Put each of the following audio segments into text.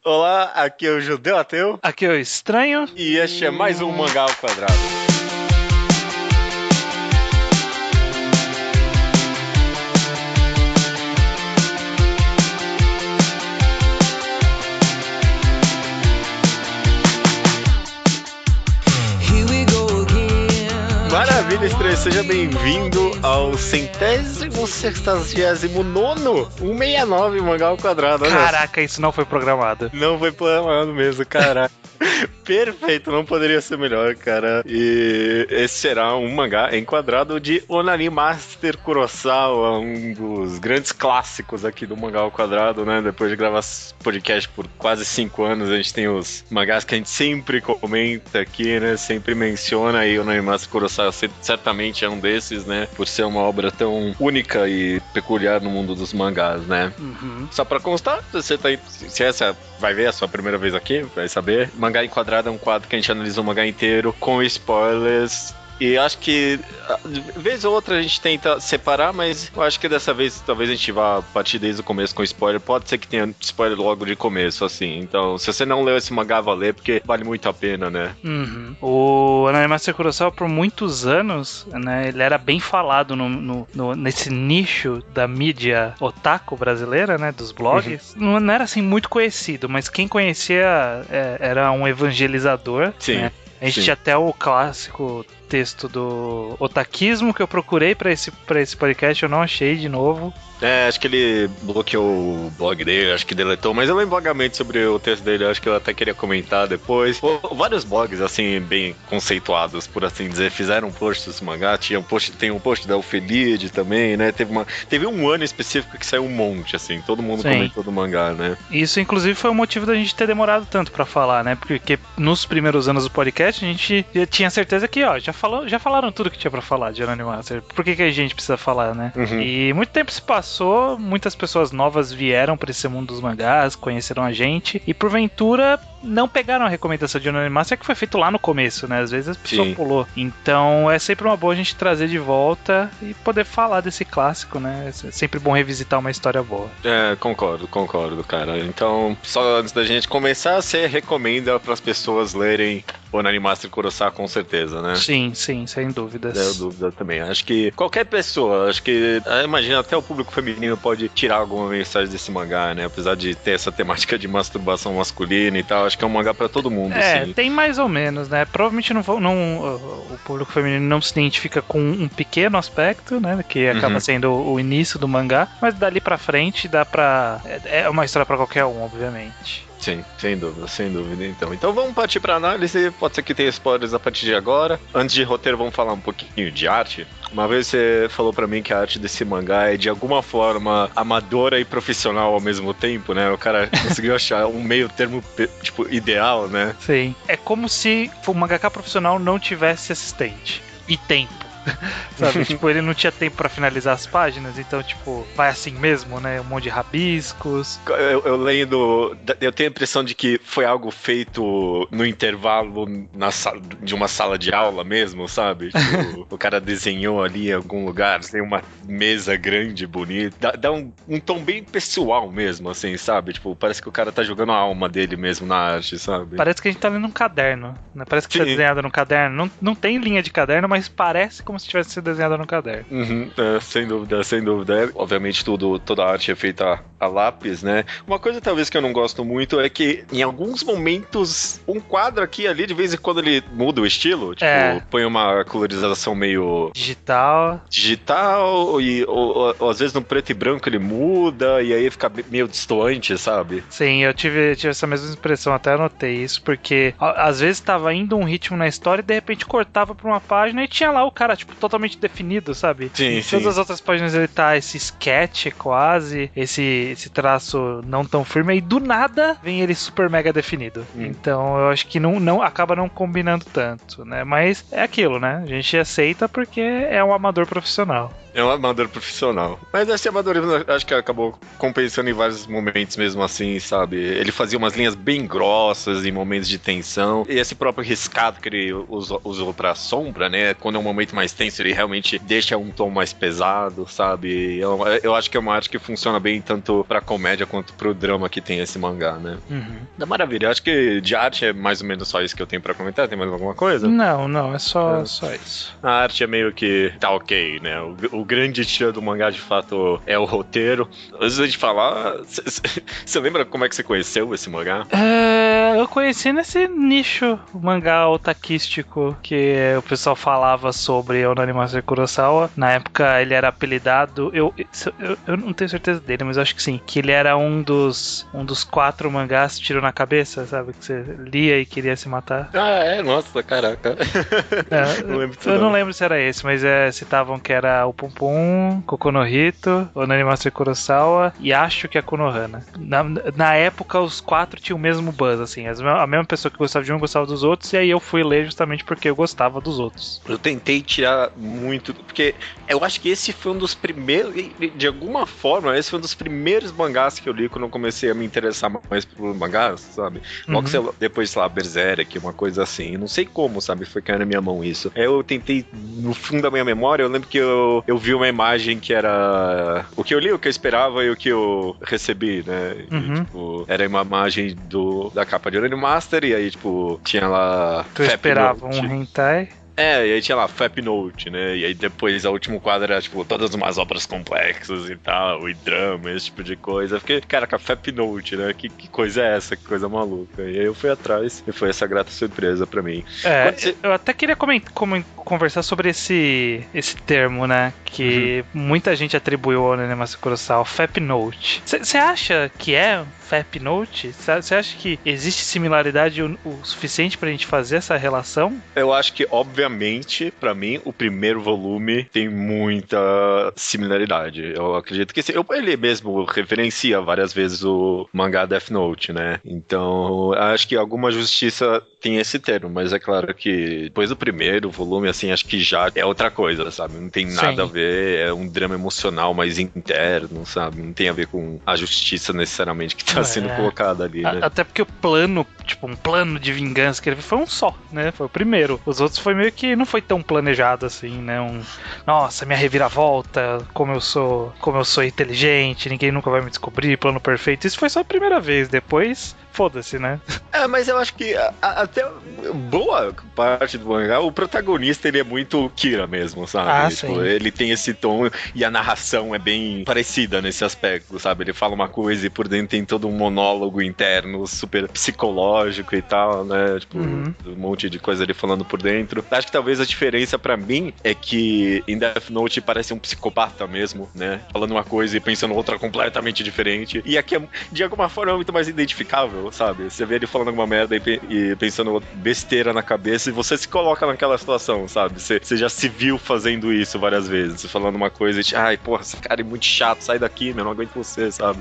Olá, aqui é o Judeu Ateu. Aqui é o Estranho. E este é mais um Mangá ao Quadrado. Maravilha, Estranho, seja bem-vindo ao 169º 169 Mangá ao Quadrado. Caraca, isso não foi programado. Não foi programado mesmo, caraca. Perfeito, não poderia ser melhor, cara. E esse será um mangá enquadrado de Onani Master Kurosawa, um dos grandes clássicos aqui do Mangá ao Quadrado, né? Depois de gravar podcast por quase 5 anos, a gente tem os mangás que a gente sempre comenta aqui, né? Sempre menciona, e Onani Master Kurosawa certamente é um desses, né? Por ser uma obra tão única e peculiar no mundo dos mangás, né? Uhum. Só pra constar, se essa vai ver a sua primeira vez aqui, vai saber. Mangá Enquadrado é um quadro que a gente analisa o mangá inteiro com spoilers. E acho que, vez ou outra, a gente tenta separar, mas eu acho que dessa vez, talvez a gente vá partir desde o começo com spoiler. Pode ser que tenha spoiler logo de começo, assim. Então, se você não leu esse mangá, vá ler, porque vale muito a pena, né? Uhum. O Onani Master Kurosawa, por muitos anos, né, ele era bem falado nesse nicho da mídia otaku brasileira, né, dos blogs. Uhum. Não era, assim, muito conhecido, mas quem conhecia era um evangelizador. Sim. Né? A gente tinha até o clássico texto do otaquismo que eu procurei pra esse podcast, eu não achei de novo. Acho que ele bloqueou o blog dele, acho que deletou, mas eu lembro vagamente sobre o texto dele, acho que eu até queria comentar depois. Vários blogs, assim, bem conceituados, por assim dizer, fizeram um post desse mangá, tem um post da Ofelide também, né, teve um ano específico que saiu um monte, assim, todo mundo comentou do mangá, né. Isso, inclusive, foi o motivo da gente ter demorado tanto pra falar, né, porque nos primeiros anos do podcast, a gente tinha certeza que, já falaram tudo que tinha pra falar de Onani Master, por que a gente precisa falar, né? Uhum. E muito tempo se passou, muitas pessoas novas vieram pra esse mundo dos mangás, conheceram a gente, e porventura não pegaram a recomendação de Onani Master, que foi feito lá no começo, né? Às vezes a pessoa pulou. Então é sempre uma boa a gente trazer de volta e poder falar desse clássico, né? É sempre bom revisitar uma história boa. Concordo, cara. Então, só antes da gente começar, você recomenda pras pessoas lerem Onani Master Kurosawa, com certeza, né? Sim, sem dúvidas. Eu dúvida também. Acho que qualquer pessoa, imagina, até o público feminino pode tirar alguma mensagem desse mangá, né? Apesar de ter essa temática de masturbação masculina e tal, acho que é um mangá pra todo mundo, assim. Tem mais ou menos, né? Provavelmente o público feminino não se identifica com um pequeno aspecto, né? Que acaba sendo o início do mangá, mas dali pra frente dá pra... É uma história pra qualquer um, obviamente. Sim, sem dúvida, então vamos partir pra análise, pode ser que tenha spoilers a partir de agora. Antes de roteiro, vamos falar um pouquinho de arte. Uma vez você falou pra mim que a arte desse mangá é de alguma forma amadora e profissional ao mesmo tempo, né? O cara conseguiu achar um meio termo, tipo, ideal, né? Sim, é como se o mangaka profissional não tivesse assistente e tempo. Sabe, tipo, ele não tinha tempo pra finalizar as páginas, então, tipo, vai assim mesmo, né? Um monte de rabiscos. Eu lendo, eu tenho a impressão de que foi algo feito no intervalo de uma sala de aula mesmo, sabe? Tipo, o cara desenhou ali em algum lugar, tem uma mesa grande, bonita, dá um tom bem pessoal mesmo, assim, sabe? Tipo, parece que o cara tá jogando a alma dele mesmo na arte, sabe? Parece que a gente tá lendo um caderno, né? Parece que tá desenhado num caderno. Não tem linha de caderno, mas parece como se tivesse sido desenhado no caderno. Sem dúvida. Obviamente toda a arte é feita a lápis, né? Uma coisa talvez que eu não gosto muito é que em alguns momentos um quadro aqui e ali, de vez em quando ele muda o estilo, tipo, põe uma colorização meio digital ou às vezes no preto e branco ele muda e aí fica meio distoante, sabe? Sim, eu tive essa mesma impressão, até anotei isso, porque às vezes tava indo um ritmo na história e de repente cortava pra uma página e tinha lá o cara, tipo, totalmente definido, sabe? Sim. Todas as outras páginas ele tá esse sketch quase, esse traço não tão firme, e do nada vem ele super mega definido. Então eu acho que não acaba não combinando tanto, né? Mas é aquilo, né? A gente aceita porque é um amador profissional. É um amador profissional. Mas esse amadorismo acho que acabou compensando em vários momentos mesmo assim, sabe? Ele fazia umas linhas bem grossas em momentos de tensão. E esse próprio riscado que ele usou pra sombra, né? Quando é um momento mais extenso, ele realmente deixa um tom mais pesado, sabe? Eu acho que é uma arte que funciona bem tanto pra comédia quanto pro drama que tem esse mangá, né? Da maravilha. Eu acho que de arte é mais ou menos só isso que eu tenho pra comentar. Tem mais alguma coisa? Não, é só isso. A arte é meio que tá ok, né? O grande tira do mangá, de fato, é o roteiro. Antes de falar, você lembra como é que você conheceu esse mangá? Eu conheci nesse nicho mangá otaquístico que o pessoal falava sobre Onani Master Kurosawa. Na época ele era apelidado, eu não tenho certeza dele, mas eu acho que sim, que ele era um dos 4 mangás tiro na cabeça, sabe? Que você lia e queria se matar. Nossa, caraca. Eu não lembro se era esse, mas citavam que era o Pum Pum, Kokonohito, Onani Master Kurosawa e acho que a Konohana. Na época os 4 tinham o mesmo buzz, assim, a mesma pessoa que gostava de um gostava dos outros, e aí eu fui ler justamente porque eu gostava dos outros. Eu tentei tirar muito, porque eu acho que esse foi um dos primeiros, de alguma forma, esse foi um dos primeiros mangás que eu li quando eu comecei a me interessar mais por mangás, sabe? Logo depois, sei lá, Berserk, uma coisa assim. Não sei como, sabe? Foi caindo na minha mão isso. Aí eu tentei, no fundo da minha memória, eu lembro que eu vi uma imagem que era o que eu li, o que eu esperava e o que eu recebi, né? E, tipo, era uma imagem da capa de Onani Master, e aí, tipo, tinha lá... Tu esperava um hentai? E aí tinha lá Fap Note, né? E aí depois o último quadro era, tipo, todas umas obras complexas e tal, e drama, esse tipo de coisa. Eu fiquei, caraca, Fap Note, né? Que coisa é essa? Que coisa maluca. E aí eu fui atrás e foi essa grata surpresa pra mim. Eu até queria conversar sobre esse termo, né? Que muita gente atribuiu ao Onani Master Kurosawa, Fap Note. Você acha que é Fap Note? Você acha que existe similaridade o suficiente pra gente fazer essa relação? Eu acho que, obviamente, pra mim, o primeiro volume tem muita similaridade. Eu acredito que ele mesmo referencia várias vezes o mangá Death Note, né? Então, acho que alguma justiça tem esse termo, mas é claro que depois do primeiro volume, assim, acho que já é outra coisa, sabe? Não tem nada a ver, é um drama emocional mais interno, sabe? Não tem a ver com a justiça necessariamente que tá sendo colocada ali, né? Até porque o plano, tipo, um plano de vingança que ele fez foi um só, né? Foi o primeiro. Os outros foi meio que não foi tão planejado assim, né? Nossa, minha reviravolta, como eu sou inteligente, ninguém nunca vai me descobrir, plano perfeito. Isso foi só a primeira vez, depois foda-se, né? Mas eu acho que até boa parte do mangá, o protagonista, ele é muito Kira mesmo, sabe? Tipo, ele tem esse tom e a narração é bem parecida nesse aspecto, sabe? Ele fala uma coisa e por dentro tem todo um monólogo interno super psicológico e tal, né? Tipo, um monte de coisa ele falando por dentro. Acho que talvez a diferença pra mim é que em Death Note parece um psicopata mesmo, né? Falando uma coisa e pensando outra completamente diferente. E aqui, de alguma forma, é muito mais identificável, sabe? Você vê ele falando alguma merda e pensando besteira na cabeça e você se coloca naquela situação, sabe? Você já se viu fazendo isso várias vezes, falando uma coisa e ai, porra, esse cara é muito chato, sai daqui, meu, não aguento você, sabe?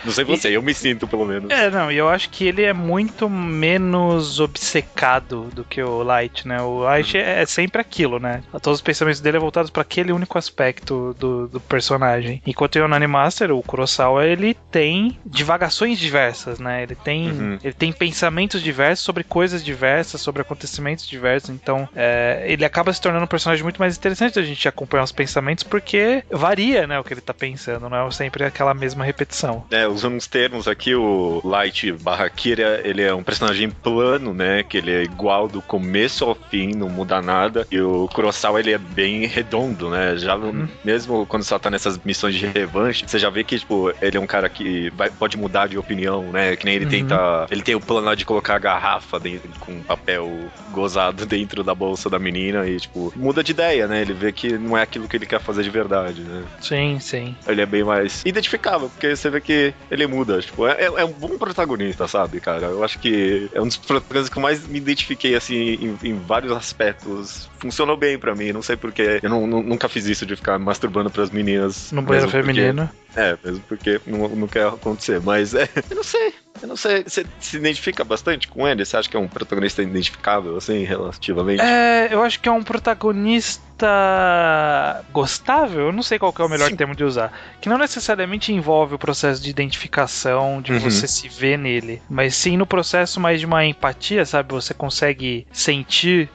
Não sei você, eu me sinto, pelo menos. E eu acho que ele é muito menos obcecado do que o Light, né? O Light é sempre aquilo, né? Todos os pensamentos dele é voltados para aquele único aspecto do personagem. Enquanto o Onani Master, o Kurosawa, ele tem divagações diversas, né? Ele tem pensamentos diversos sobre coisas diversas, sobre acontecimentos diversos. Então, ele acaba se tornando um personagem muito mais interessante a gente acompanhar os pensamentos, porque varia, né, o que ele tá pensando, não é sempre aquela mesma repetição. Usando uns termos aqui, o Light / Kira, ele é um personagem plano, né, que ele é igual do começo ao fim, não muda nada, e o Kurosawa, ele é bem redondo, né, já mesmo quando você tá nessas missões de revanche, você já vê que, tipo, ele é um cara que pode mudar de opinião, né, que nem ele ele tem o plano lá de colocar a garrafa dentro, com papel gozado dentro da bolsa da menina e, tipo, muda de ideia, né, ele vê que não é aquilo que ele quer fazer de verdade, né. Sim. Ele é bem mais identificável, porque você vê que ele muda, tipo, é um bom protagonista, sabe, cara? Eu acho que é um dos protagonistas que eu mais me identifiquei, assim, em vários aspectos. Funcionou bem pra mim, não sei porquê. Eu nunca fiz isso de ficar masturbando pras meninas. No banheiro feminino. Mesmo porque não quer acontecer, mas eu não sei. Você se identifica bastante com ele? Você acha que é um protagonista identificável, assim, relativamente? Eu acho que é um protagonista gostável, eu não sei qual que é o melhor termo de usar, que não necessariamente envolve o processo de identificação, de você se ver nele, mas sim no processo mais de uma empatia, sabe? Você consegue sentir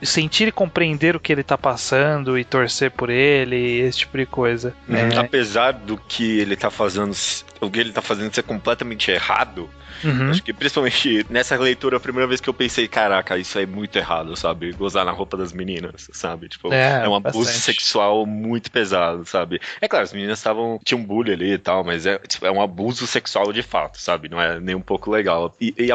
e compreender o que ele tá passando e torcer por ele, esse tipo de coisa. Apesar do que ele tá fazendo, o que ele tá fazendo ser completamente errado, acho que principalmente nessa leitura, a primeira vez que eu pensei, caraca, isso é muito errado, sabe? Gozar na roupa das meninas, sabe? Tipo, é um abuso sexual muito pesado, sabe? É claro, as meninas tinham um bullying ali e tal, mas é um abuso sexual de fato, sabe? Não é nem um pouco legal. E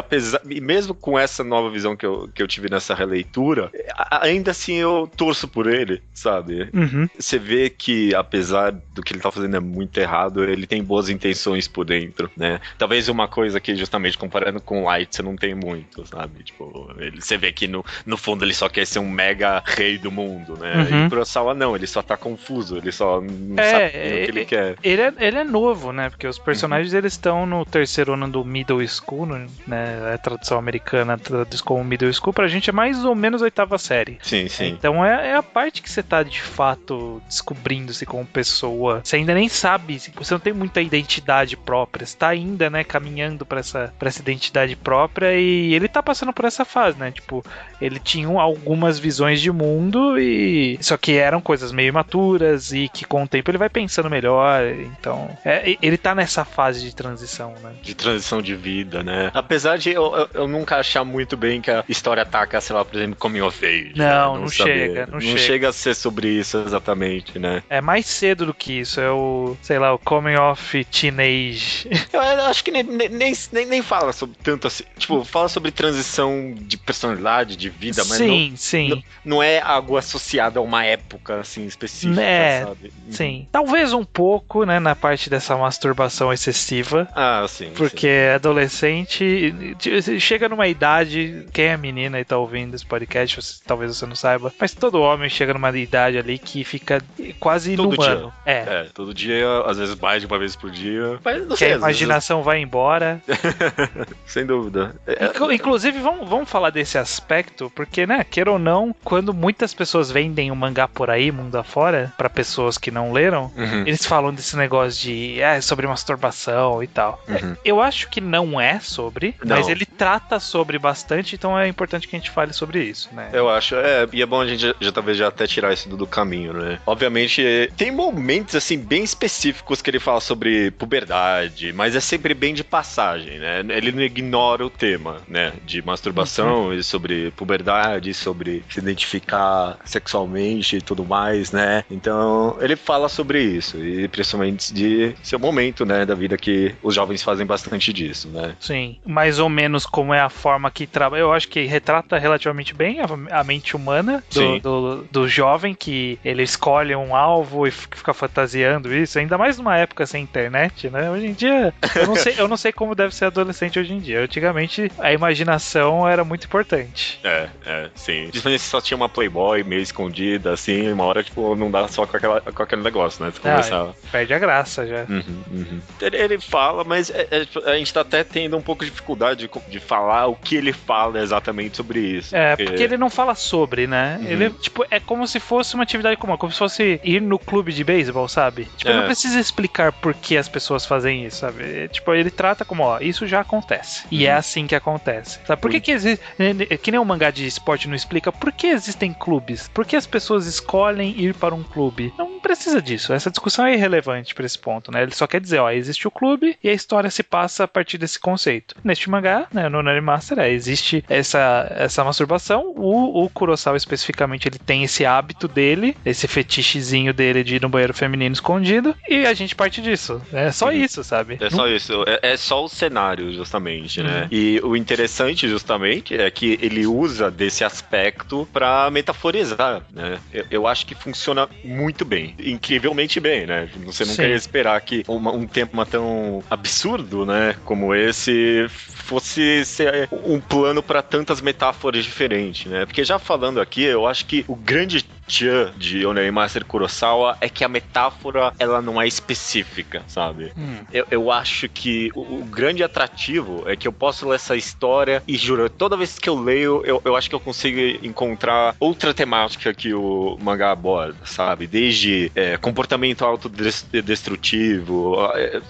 mesmo com essa nova visão que eu tive nessa releitura, ainda assim eu torço por ele, sabe? Você vê que apesar do que ele tá fazendo é muito errado, ele tem boas intenções por dentro, né? Talvez uma coisa que justamente comparando com o Light, você não tem muito, sabe? Tipo, você vê que no fundo ele só quer ser um mega rei do mundo, né? E o Kurosawa não, ele só tá confuso, ele só não sabe o que ele quer. Ele é novo, né? Porque os personagens eles estão no terceiro ano do Middle School, né? A tradução americana traduz como Middle School, pra gente é mais ou menos a 8ª série. Sim. Então é a parte que você tá de fato descobrindo-se como pessoa. Você ainda nem sabe, você não tem muita identidade própria, você tá ainda, né, caminhando pra essa identidade própria, e ele tá passando por essa fase, né? Tipo, ele tinha algumas visões de mundo, e só que eram coisas meio imaturas, e que com o tempo ele vai pensando melhor. Então, ele tá nessa fase de transição, né? De transição de vida, né? Apesar de eu nunca achar muito bem que a história ataca, sei lá, por exemplo, Coming of Age. Não chega. Não chega a ser sobre isso exatamente, né? É mais cedo do que isso, é o Coming of Teenage. Eu acho que nem fala sobre tanto assim, tipo, fala sobre transição de personalidade, de vida, mas sim. Não é algo associado a uma época, assim, específica, sabe? Sim. Talvez um pouco, né, na parte dessa masturbação excessiva. Sim. Porque adolescente chega numa idade, quem é menina e tá ouvindo esse podcast, talvez você não saiba, mas todo homem chega numa idade ali que fica quase inumano. Todo dia, às vezes mais de uma vez por dia. Mas não sei, a imaginação vai embora. Sem dúvida. Inclusive, vamos falar desse aspecto, porque, né, queira ou não, quando muitas pessoas vendem um mangá por aí, mundo afora, pra pessoas que não leram, eles falam desse negócio de sobre masturbação e tal. Eu acho que não é sobre, mas ele trata sobre bastante, então é importante que a gente fale sobre isso, né? Eu acho, e é bom a gente talvez já até tirar isso do caminho, né? Obviamente, tem momentos, assim, bem específicos que ele fala sobre puberdade, mas é sempre bem de passagem, né? Ele não ignora o tema, né? De masturbação e sobre puberdade, sobre se identificar sexualmente e tudo mais, né? Então, ele fala sobre isso, e principalmente de seu momento, né? Da vida que os jovens fazem bastante disso, né? Sim, mais ou menos como é a forma que trabalha. Eu acho que retrata relativamente bem a mente humana do jovem, que ele escolhe um alvo e fica fantasiando isso, ainda mais numa época sem internet, né? Hoje em dia, eu não sei como deve ser adolescente hoje em dia. Antigamente, a imaginação era muito importante. Sim. Principalmente se só tinha uma Playboy meio escondida, assim, uma hora, tipo, não dá só com aquele negócio, né? Perde a graça já. Ele fala, mas a gente tá até tendo um pouco de dificuldade de falar o que ele fala exatamente sobre isso. Porque ele não fala sobre, né? Ele, tipo, é como se fosse uma atividade comum, como se fosse ir no clube de beisebol, sabe? Tipo, ele não precisa explicar por que as pessoas fazem isso, sabe? Tipo, ele trata como, isso já acontece. E é assim que acontece. Sabe? Por que existe... Que nem um mangá de esporte não explica por que existem clubes. Por que as pessoas escolhem ir para um clube? Não precisa disso. Essa discussão é irrelevante para esse ponto, né? Ele só quer dizer, existe o clube e a história se passa a partir desse conceito. Neste mangá, né, no Onani Master, existe essa masturbação. O Kurosawa, especificamente, ele tem esse hábito dele, esse fetichezinho dele de ir no banheiro feminino escondido, e a gente parte disso. É só isso, sabe? É só isso. É só o cenário, justamente, né? E o interessante, justamente, é que ele usa desse aspecto pra metaforizar, né? Eu acho que funciona muito bem. Incrivelmente bem, né? Você não quer esperar que um tema tão absurdo, né? Como esse fosse ser um plano pra tantas metáforas diferentes, né? Porque já falando aqui, eu acho que o grande tchan de Onari Master Kurosawa é que a metáfora, ela não é específica, sabe? Eu acho que o grande atrativo é que eu posso ler essa história e, juro, toda vez que eu leio, eu acho que eu consigo encontrar outra temática que o mangá aborda, sabe? Desde comportamento autodestrutivo,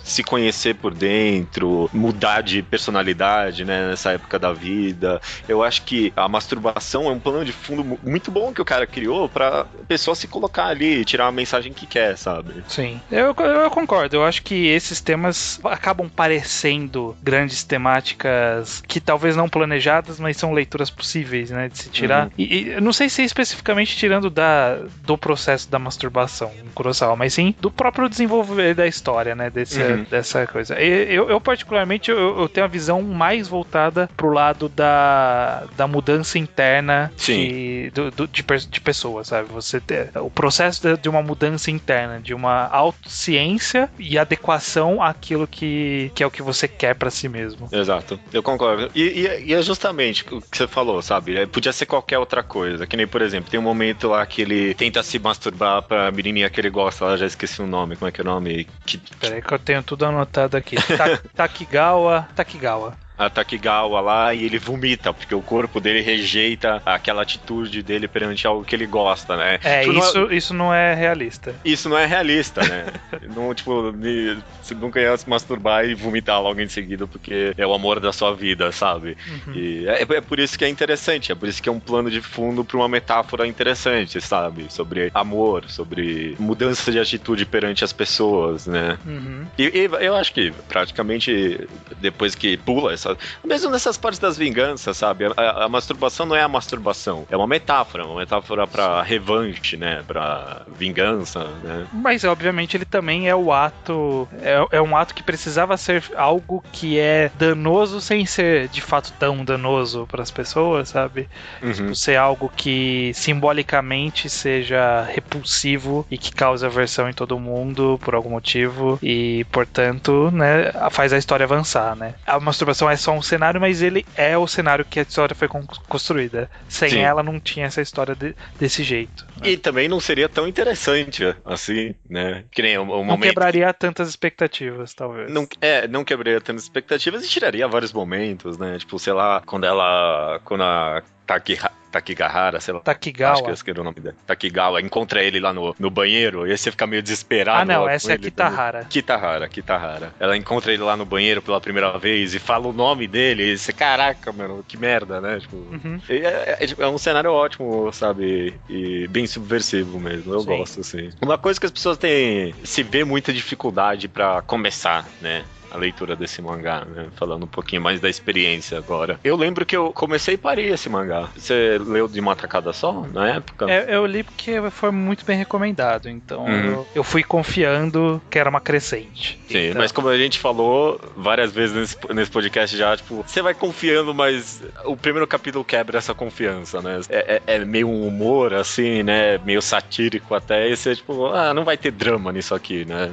se conhecer por dentro, mudar de personalidade, né, nessa época da vida. Eu acho que a masturbação é um plano de fundo muito bom que o cara criou pra pessoa se colocar ali e tirar a mensagem que quer, sabe? Sim, eu concordo. Eu acho que esses temas acabam parecendo grandes temáticas que talvez não planejadas, mas são leituras possíveis, né, de se tirar. E eu não sei se especificamente tirando do processo da masturbação em Kurosawa, mas sim do próprio desenvolver da história, né, dessa coisa. Eu particularmente, eu tenho a visão mais voltada pro lado da mudança interna de pessoas, sabe? Você ter o processo de uma mudança interna, de uma autociência e adequação àquilo que é o que você quer pra si mesmo. Exato, eu concordo. E é justamente o que você falou, sabe? Podia ser qualquer outra coisa, que nem, por exemplo, tem um momento lá que ele tenta se masturbar pra menininha que ele gosta, ela já esqueci o nome, como é que é o nome? Peraí que eu tenho tudo anotado aqui. Takigawa. A Takigawa lá, e ele vomita, porque o corpo dele rejeita aquela atitude dele perante algo que ele gosta, né? Isso não é realista. Isso não é realista, né? Não, tipo, você nunca ia se masturbar e vomitar logo em seguida, porque é o amor da sua vida, sabe? E é por isso que é interessante, é por isso que é um plano de fundo pra uma metáfora interessante, sabe? Sobre amor, sobre mudança de atitude perante as pessoas, né? E eu acho que praticamente depois que pula essa, mesmo nessas partes das vinganças, sabe? A masturbação não é a masturbação, é uma metáfora pra revanche, né? Pra vingança, né? Mas, obviamente, ele também é o ato... É um ato que precisava ser algo que é danoso sem ser, de fato, tão danoso pras pessoas, sabe? Tipo, ser algo que simbolicamente seja repulsivo e que cause aversão em todo mundo por algum motivo e, portanto, né, faz a história avançar, né? A masturbação é só um cenário, mas ele é o cenário que a história foi construída. Sem ela não tinha essa história desse jeito. Né? E também não seria tão interessante assim, né? Que nem o momento... Não quebraria tantas expectativas, talvez. Não quebraria tantas expectativas e tiraria vários momentos, né? Tipo, sei lá, quando a Takigahara, sei lá. Takigawa. Acho que eu esqueci o nome dele. Takigawa encontra ele lá no banheiro e aí você fica meio desesperado. Ah, não, essa é a Kitahara. Kitahara. Ela encontra ele lá no banheiro pela primeira vez e fala o nome dele e você, caraca, mano, que merda, né? Tipo, é um cenário ótimo, sabe? E bem subversivo mesmo, eu gosto, assim. Uma coisa que as pessoas têm, se vê muita dificuldade pra começar, né? A leitura desse mangá, né? Falando um pouquinho mais da experiência agora. Eu lembro que eu comecei e parei esse mangá. Você leu de uma tacada só, na época? Eu li porque foi muito bem recomendado, então eu fui confiando que era uma crescente. Sim, então... mas como a gente falou várias vezes nesse podcast já, tipo, você vai confiando, mas o primeiro capítulo quebra essa confiança, né? É meio um humor, assim, né? Meio satírico até, e você, tipo, não vai ter drama nisso aqui, né?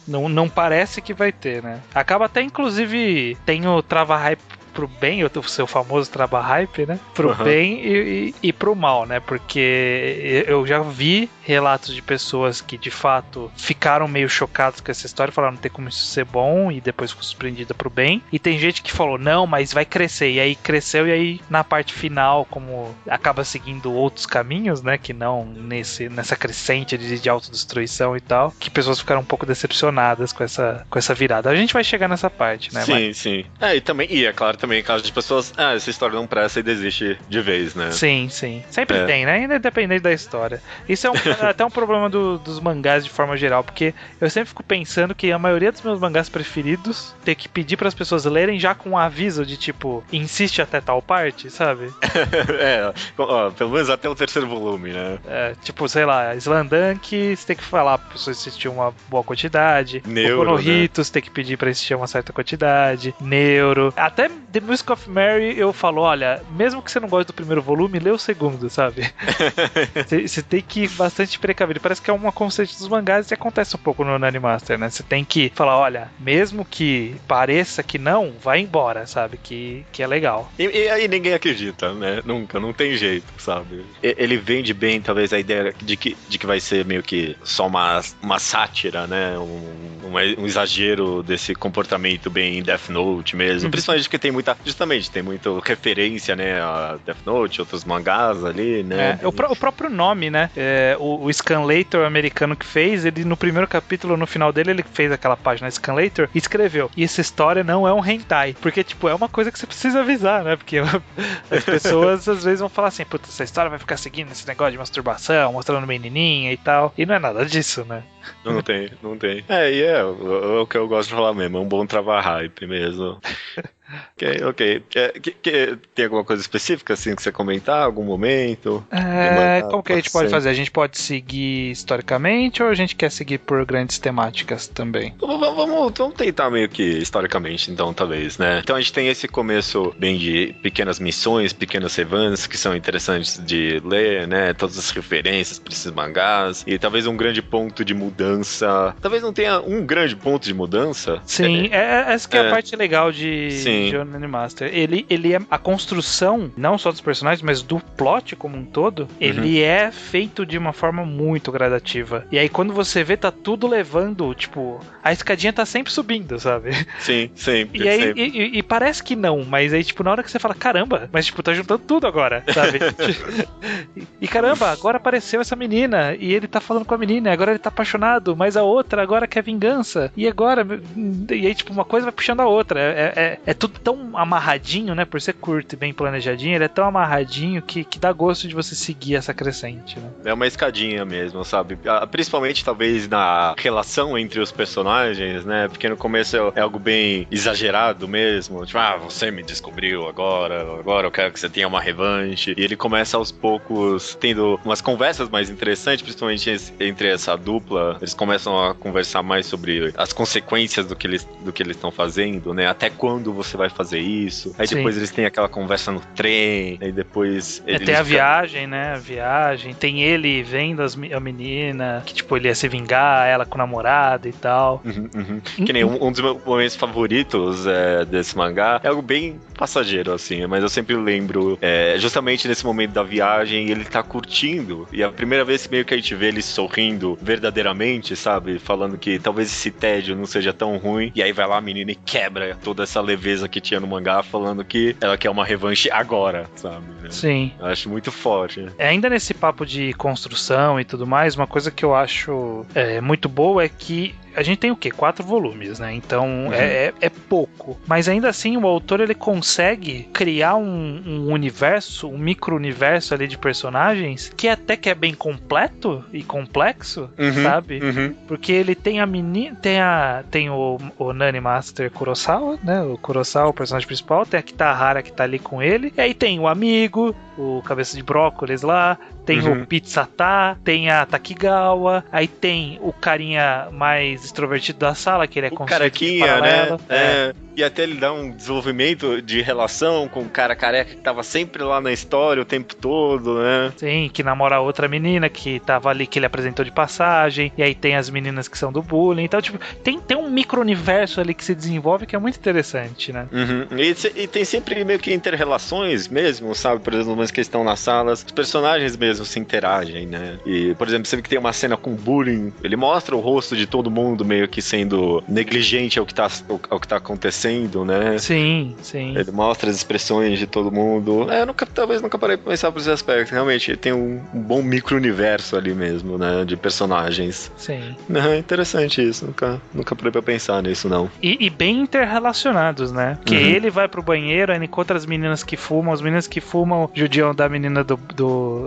Não parece que vai ter, né? Acaba até, inclusive, tem o trava-hype pro bem, o seu famoso trava-hype, né? Pro bem e pro mal, né? Porque eu já vi relatos de pessoas que, de fato, ficaram meio chocados com essa história, falaram não tem como isso ser bom, e depois ficou surpreendida pro bem. E tem gente que falou, não, mas vai crescer. E aí cresceu, e aí na parte final, como acaba seguindo outros caminhos, né? Que não nessa crescente de autodestruição e tal, que pessoas ficaram um pouco decepcionadas com essa virada. A gente vai chegar nessa parte, né? Sim. E é claro também, caso de pessoas, essa história não presta e desiste de vez, né? Sim. Sempre tem, né? Independente da história. Isso é até um problema dos mangás de forma geral, porque eu sempre fico pensando que a maioria dos meus mangás preferidos tem que pedir para as pessoas lerem já com um aviso de tipo, insiste até tal parte, sabe? Pelo menos até o terceiro volume, né? Tipo, sei lá, Slandunk, você tem que falar pra pessoa assistir uma boa quantidade. Neuro, Konohito, você tem que pedir pra assistir uma certa quantidade. Neuro. Até The Music of Mary, eu falo, olha, mesmo que você não goste do primeiro volume, lê o segundo, sabe? Você tem que ir bastante precavido. Parece que é uma conceito dos mangás e acontece um pouco no Nani Master, né? Você tem que falar, olha, mesmo que pareça que não, vai embora, sabe? Que é legal. E aí ninguém acredita, né? Nunca, não tem jeito, sabe? Ele vende bem, talvez, a ideia de que vai ser meio que só uma sátira, né? Um exagero desse comportamento bem Death Note mesmo. Principalmente porque tem muita referência, né? A Death Note, outros mangás ali, né? O próprio nome, né? O Scanlator americano que fez, ele no primeiro capítulo, no final dele, ele fez aquela página Scanlator e escreveu: e essa história não é um hentai. Porque, tipo, é uma coisa que você precisa avisar, né? Porque as pessoas às vezes vão falar assim, puta, essa história vai ficar seguindo esse negócio de masturbação, mostrando menininha e tal. E não é nada disso, né? Não tem. É o que eu gosto de falar mesmo, é um bom travar-hype mesmo. Ok. Tem alguma coisa específica assim que você comentar? Algum momento? Como que a gente pode fazer? A gente pode seguir historicamente ou a gente quer seguir por grandes temáticas também? Vamos tentar meio que historicamente, então, talvez, né? Então a gente tem esse começo bem de pequenas missões, pequenos revances que são interessantes de ler, né? Todas as referências para esses mangás e talvez um grande ponto de mudança. Talvez não tenha um grande ponto de mudança. Sim, essa que é a parte legal de Nani Master. Ele é a construção, não só dos personagens, mas do plot como um todo, ele é feito de uma forma muito gradativa. E aí quando você vê, tá tudo levando, tipo, a escadinha tá sempre subindo, sabe? Sim, sempre. E aí, e parece que não, mas aí, tipo, na hora que você fala, caramba, mas tipo, tá juntando tudo agora, sabe? E caramba, agora apareceu essa menina, e ele tá falando com a menina, agora ele tá apaixonado, mas a outra agora quer vingança. E agora, e aí, tipo, uma coisa vai puxando a outra. É tudo tão amarradinho, né? Por ser curto e bem planejadinho, ele é tão amarradinho que dá gosto de você seguir essa crescente, né? É uma escadinha mesmo, sabe? Principalmente, talvez, na relação entre os personagens, né? Porque no começo é algo bem exagerado mesmo. Tipo, você me descobriu agora eu quero que você tenha uma revanche. E ele começa aos poucos tendo umas conversas mais interessantes, principalmente entre essa dupla. Eles começam a conversar mais sobre as consequências do que eles estão fazendo, né? Até quando você vai fazer isso. Aí depois eles têm aquela conversa no trem, aí depois tem a viagem, né? A viagem. Tem ele vendo a menina, que tipo, ele ia se vingar, ela com o namorado e tal. Que nem um dos meus momentos favoritos desse mangá é algo bem passageiro, assim, mas eu sempre lembro justamente nesse momento da viagem, ele tá curtindo, e a primeira vez meio que a gente vê ele sorrindo verdadeiramente, sabe? Falando que talvez esse tédio não seja tão ruim, e aí vai lá a menina e quebra toda essa leveza que tinha no mangá, falando que ela quer uma revanche agora, sabe? Sim. Eu acho muito forte. Ainda nesse papo de construção e tudo mais, uma coisa que eu acho muito boa é que a gente tem o quê? 4 volumes, né? Então é pouco. Mas ainda assim o autor ele consegue criar um universo, um micro-universo ali de personagens que até que é bem completo e complexo, sabe? Porque ele tem a menina, tem o Nani Master Kurosawa, né? O Kurosawa, o personagem principal, tem a Kitahara que tá ali com ele, e aí tem o amigo, o cabeça de brócolis lá, tem o Pizzata, tem a Takigawa, aí tem o carinha mais extrovertido da sala, que ele é o carequinha, né? E até ele dá um desenvolvimento de relação com o cara careca que tava sempre lá na história o tempo todo, né? Sim, que namora outra menina que tava ali, que ele apresentou de passagem, e aí tem as meninas que são do bullying, então, tipo, tem um micro-universo ali que se desenvolve que é muito interessante, né? E tem sempre meio que inter-relações mesmo, sabe? Por exemplo, umas que estão nas salas, os personagens mesmo se interagem, né? E, por exemplo, você vê que tem uma cena com bullying, ele mostra o rosto de todo mundo meio que sendo negligente ao que tá acontecendo, né? Sim. Ele mostra as expressões de todo mundo. Talvez nunca parei pra pensar por esse aspecto. Realmente, tem um bom micro-universo ali mesmo, né? De personagens. Sim. Interessante isso. Nunca parei pra pensar nisso, não. E bem interrelacionados, né? Porque ele vai pro banheiro, aí encontra as meninas que fumam jiu judiam da menina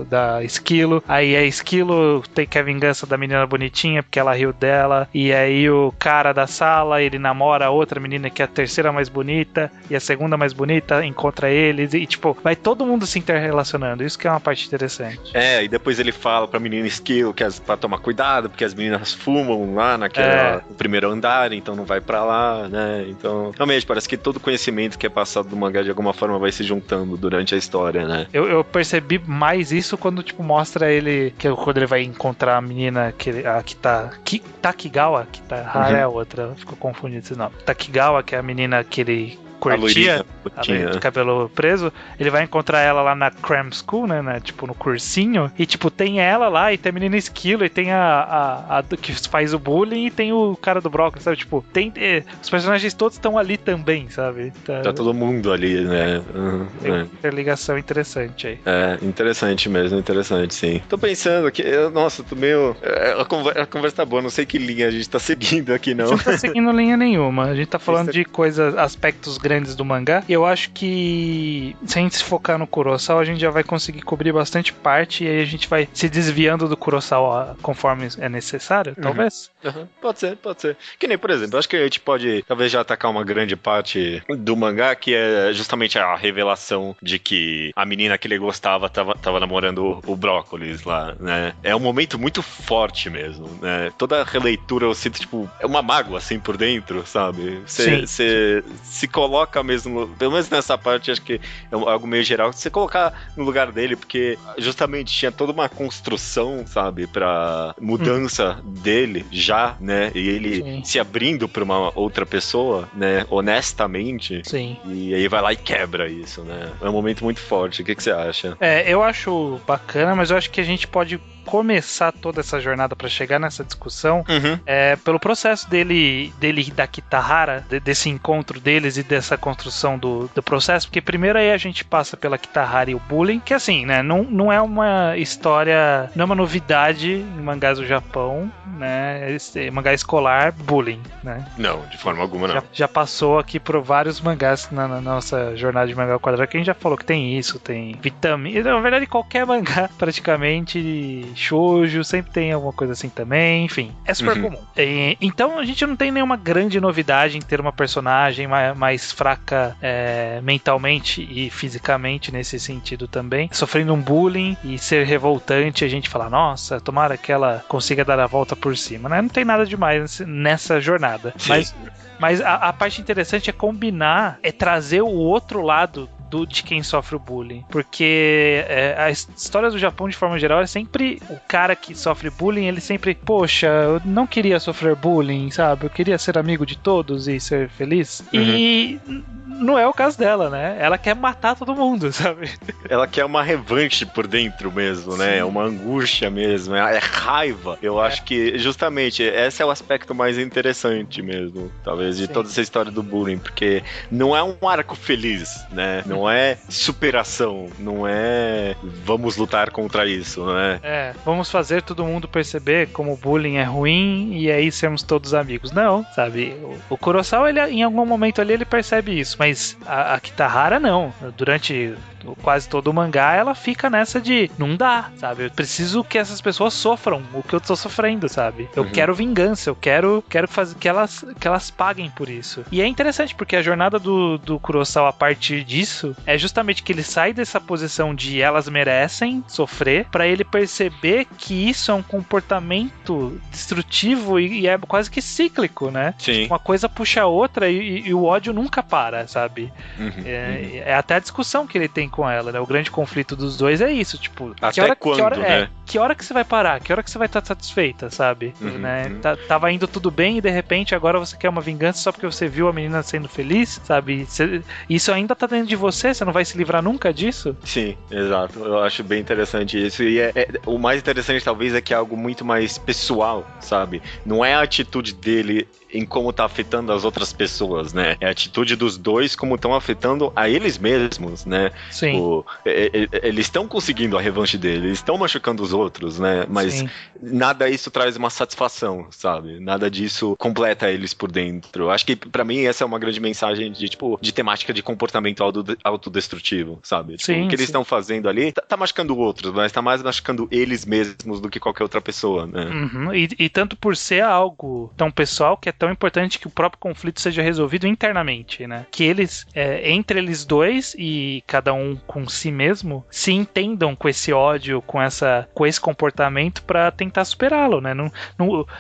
da Esquilo. Aí a Esquilo quer vingança da menina bonitinha, porque ela riu dela. E aí o cara da sala, ele namora a outra menina que é a terceira mais bonita e a segunda mais bonita, encontra eles. E tipo, vai todo mundo se interrelacionando. Isso que é uma parte interessante. E depois ele fala pra menina Esquilo que pra tomar cuidado, porque as meninas fumam lá no primeiro andar, então não vai pra lá, né? Então, realmente, parece que todo conhecimento que é passado do mangá de alguma forma vai se juntando durante a história, né? Eu percebi mais isso quando, tipo, mostra ele, quando ele vai encontrar a menina que tá Takigawa, é a outra, ficou confundido esse nome. Takigawa, que é a menina que ele curtia, a de cabelo preso, ele vai encontrar ela lá na Cram School, né, tipo, no cursinho, e tipo, tem ela lá, e tem a menina Esquilo, e tem a que faz o bullying, e tem o cara do brócolis, sabe, tipo, os personagens todos estão ali também, sabe? Tá todo mundo ali, né? Tem uma interligação interessante aí. Interessante mesmo, interessante, sim. Tô pensando aqui, nossa, tô meio... A conversa tá boa, não sei que linha a gente tá seguindo aqui, não. A gente não tá seguindo linha nenhuma, a gente tá falando de coisas, aspectos grandes do mangá, e eu acho que se a gente se focar no Kurosawa, a gente já vai conseguir cobrir bastante parte, e aí a gente vai se desviando do Kurosawa conforme é necessário, talvez? Pode ser. Que nem, por exemplo, acho que a gente pode talvez já atacar uma grande parte do mangá, que é justamente a revelação de que a menina que ele gostava tava namorando o Brócolis lá, né? É um momento muito forte mesmo, né? Toda a releitura eu sinto, tipo, é uma mágoa assim por dentro, sabe? Você se coloca mesmo, pelo menos nessa parte, acho que é algo meio geral, você colocar no lugar dele, porque justamente tinha toda uma construção, sabe, pra mudança dele já, né, e ele se abrindo pra uma outra pessoa, né, honestamente. Sim. E aí vai lá e quebra isso, né. É um momento muito forte. O que você acha? Eu acho bacana, mas eu acho que a gente pode começar toda essa jornada para chegar nessa discussão pelo processo dele e da Kitahara, desse encontro deles e dessa construção do processo, porque primeiro aí a gente passa pela Kitahara e o bullying, que assim, né, não é uma história, não é uma novidade em mangás do Japão, né, mangá escolar, bullying, né? Não, de forma alguma não. Já passou aqui por vários mangás na nossa jornada de mangá ao quadrado, que a gente já falou que tem isso, tem vitamina, na verdade qualquer mangá praticamente shoujo, sempre tem alguma coisa assim também, enfim, é super comum. Então a gente não tem nenhuma grande novidade em ter uma personagem mais fraca mentalmente e fisicamente nesse sentido também, sofrendo um bullying e ser revoltante, a gente fala, nossa, tomara que ela consiga dar a volta por cima, né? Não tem nada demais nessa jornada. Mas a parte interessante é combinar, é trazer o outro lado de quem sofre o bullying, porque a história do Japão de forma geral é sempre o cara que sofre bullying, ele sempre, poxa, eu não queria sofrer bullying, sabe, eu queria ser amigo de todos e ser feliz, e não é o caso dela, né, ela quer matar todo mundo, sabe, ela quer uma revanche por dentro mesmo, né, é uma angústia mesmo, é raiva. Eu acho que justamente esse é o aspecto mais interessante mesmo, talvez, de toda essa história do bullying, porque não é um arco feliz, né, não é superação, não é vamos lutar contra isso, não é? Vamos fazer todo mundo perceber como o bullying é ruim e aí sermos todos amigos. Não, sabe? O Kurosawa, ele, em algum momento ali, ele percebe isso, mas a Kitahara não. Durante quase todo o mangá, ela fica nessa de não dá, sabe? Eu preciso que essas pessoas sofram o que eu tô sofrendo, sabe? Eu quero vingança, eu quero fazer que elas paguem por isso. E é interessante porque a jornada do Kurosawa a partir disso é justamente que ele sai dessa posição de elas merecem sofrer pra ele perceber que isso é um comportamento destrutivo e é quase que cíclico, né? Sim. Uma coisa puxa a outra e o ódio nunca para, sabe? É até a discussão que ele tem com ela, né? O grande conflito dos dois é isso, tipo... Até quando, né? Que hora que você vai parar? Que hora que você vai estar satisfeita, sabe? Né? Tava indo tudo bem e de repente agora você quer uma vingança só porque você viu a menina sendo feliz, sabe? Isso ainda tá dentro de você não vai se livrar nunca disso? Sim, exato. Eu acho bem interessante isso. E o mais interessante talvez é que é algo muito mais pessoal, sabe? Não é a atitude dele em como tá afetando as outras pessoas, né? É a atitude dos dois como estão afetando a eles mesmos, né? Sim. Tipo, eles estão conseguindo a revanche deles, eles estão machucando os outros, né? Mas Sim. nada disso traz uma satisfação, sabe? Nada disso completa eles por dentro. Acho que pra mim essa é uma grande mensagem de, tipo, de temática de comportamento autodestrutivo, sabe? Tipo, Sim, o que eles sim. estão fazendo ali tá machucando outros, mas tá mais machucando eles mesmos do que qualquer outra pessoa, né? Uhum. E tanto por ser algo tão pessoal que é tão importante que o próprio conflito seja resolvido internamente, né? Que eles, entre eles dois e cada um com si mesmo, se entendam com esse ódio, com esse comportamento pra tentar superá-lo, né?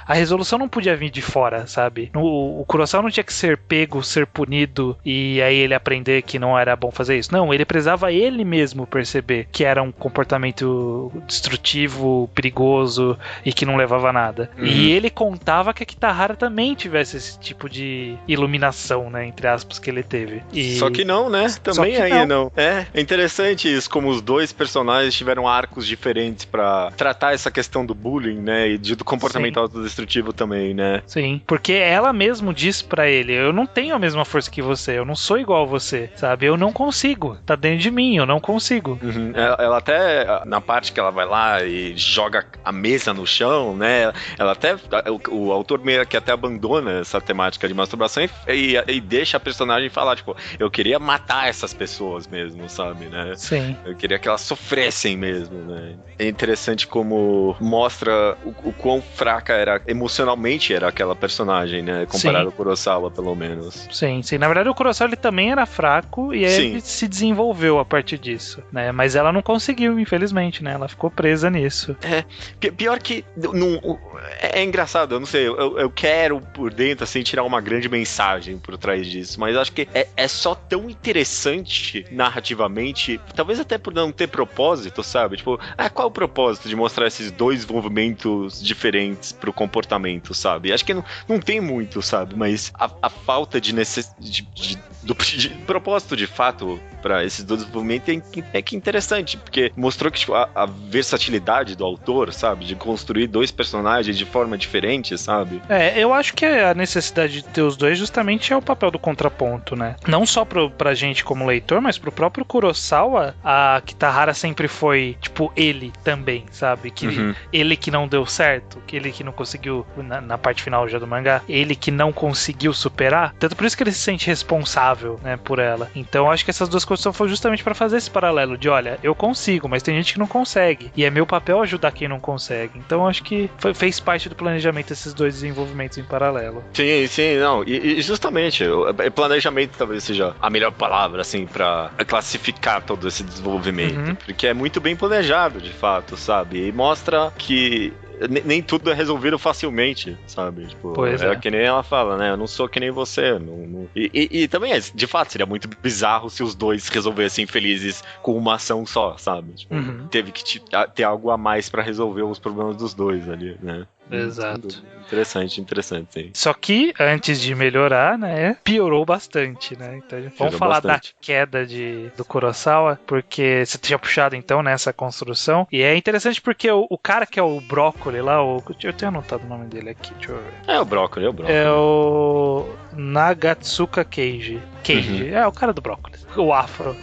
A resolução não podia vir de fora, sabe? O Kurosawa não tinha que ser pego, ser punido e aí ele aprender que não era bom fazer isso. Não, ele precisava ele mesmo perceber que era um comportamento destrutivo, perigoso e que não levava a nada. Uhum. E ele contava que a Kitahara também tivesse esse tipo de iluminação, né? Entre aspas, que ele teve. Só que não, né? Também que aí não. É interessante isso, como os dois personagens tiveram arcos diferentes pra tratar essa questão do bullying, né? E do comportamento autodestrutivo também, né? Sim, porque ela mesmo diz pra ele, eu não tenho a mesma força que você, eu não sou igual a você, sabe? Eu não consigo, tá dentro de mim, eu não consigo. Uhum. Ela até, na parte que ela vai lá e joga a mesa no chão, né? Ela até, o autor meio que até abandona essa temática de masturbação e deixa a personagem falar, tipo, eu queria matar essas pessoas mesmo, sabe, né? Sim. Eu queria que elas sofressem mesmo, né? É interessante como mostra o quão fraca era, emocionalmente era aquela personagem, né? Comparado ao Kurosawa, pelo menos. Sim, sim. Na verdade, o Kurosawa ele também era fraco e aí ele se desenvolveu a partir disso, né? Mas ela não conseguiu, infelizmente, né? Ela ficou presa nisso. Pior que é engraçado, eu não sei, eu quero por dentro, assim, tirar uma grande mensagem por trás disso, mas acho que é só tão interessante narrativamente, talvez até por não ter propósito, sabe? Tipo, qual é o propósito de mostrar esses dois movimentos diferentes pro comportamento, sabe? Acho que não tem muito, sabe? Mas a falta de propósito de fato para esses dois movimentos é que interessante, porque mostrou que tipo, a versatilidade do autor, sabe? De construir dois personagens de forma diferente, sabe? Eu acho que a necessidade de ter os dois justamente é o papel do contraponto, né? Não só pra gente como leitor, mas pro próprio Kurosawa, a Kitahara sempre foi, tipo, ele também, sabe? Que ele que não deu certo, que ele que não conseguiu, na parte final já do mangá, ele que não conseguiu superar, tanto por isso que ele se sente responsável, né, por ela. Então acho que essas duas coisas foram justamente pra fazer esse paralelo de, olha, eu consigo, mas tem gente que não consegue, e é meu papel ajudar quem não consegue. Então acho que fez parte do planejamento esses dois desenvolvimentos em paralelo. Sim, não, e justamente, planejamento talvez seja a melhor palavra, assim, pra classificar todo esse desenvolvimento, porque é muito bem planejado, de fato, sabe? E mostra que nem tudo é resolvido facilmente, sabe? Tipo, que nem ela fala, né? Eu não sou que nem você. E também, de fato, seria muito bizarro se os dois resolvessem felizes com uma ação só, sabe? Tipo, teve que ter algo a mais pra resolver os problemas dos dois ali, né? Exato. Interessante, sim. Só que, antes de melhorar, né, piorou bastante, né? Então, vamos falar da queda do Kurosawa, porque você tinha puxado, então, nessa construção. E é interessante porque o cara que é o Brócoli lá, eu tenho anotado o nome dele aqui, deixa eu ver. É o Brócoli. É o Nagatsuka Keiji. É o cara do brócolis. O Afro.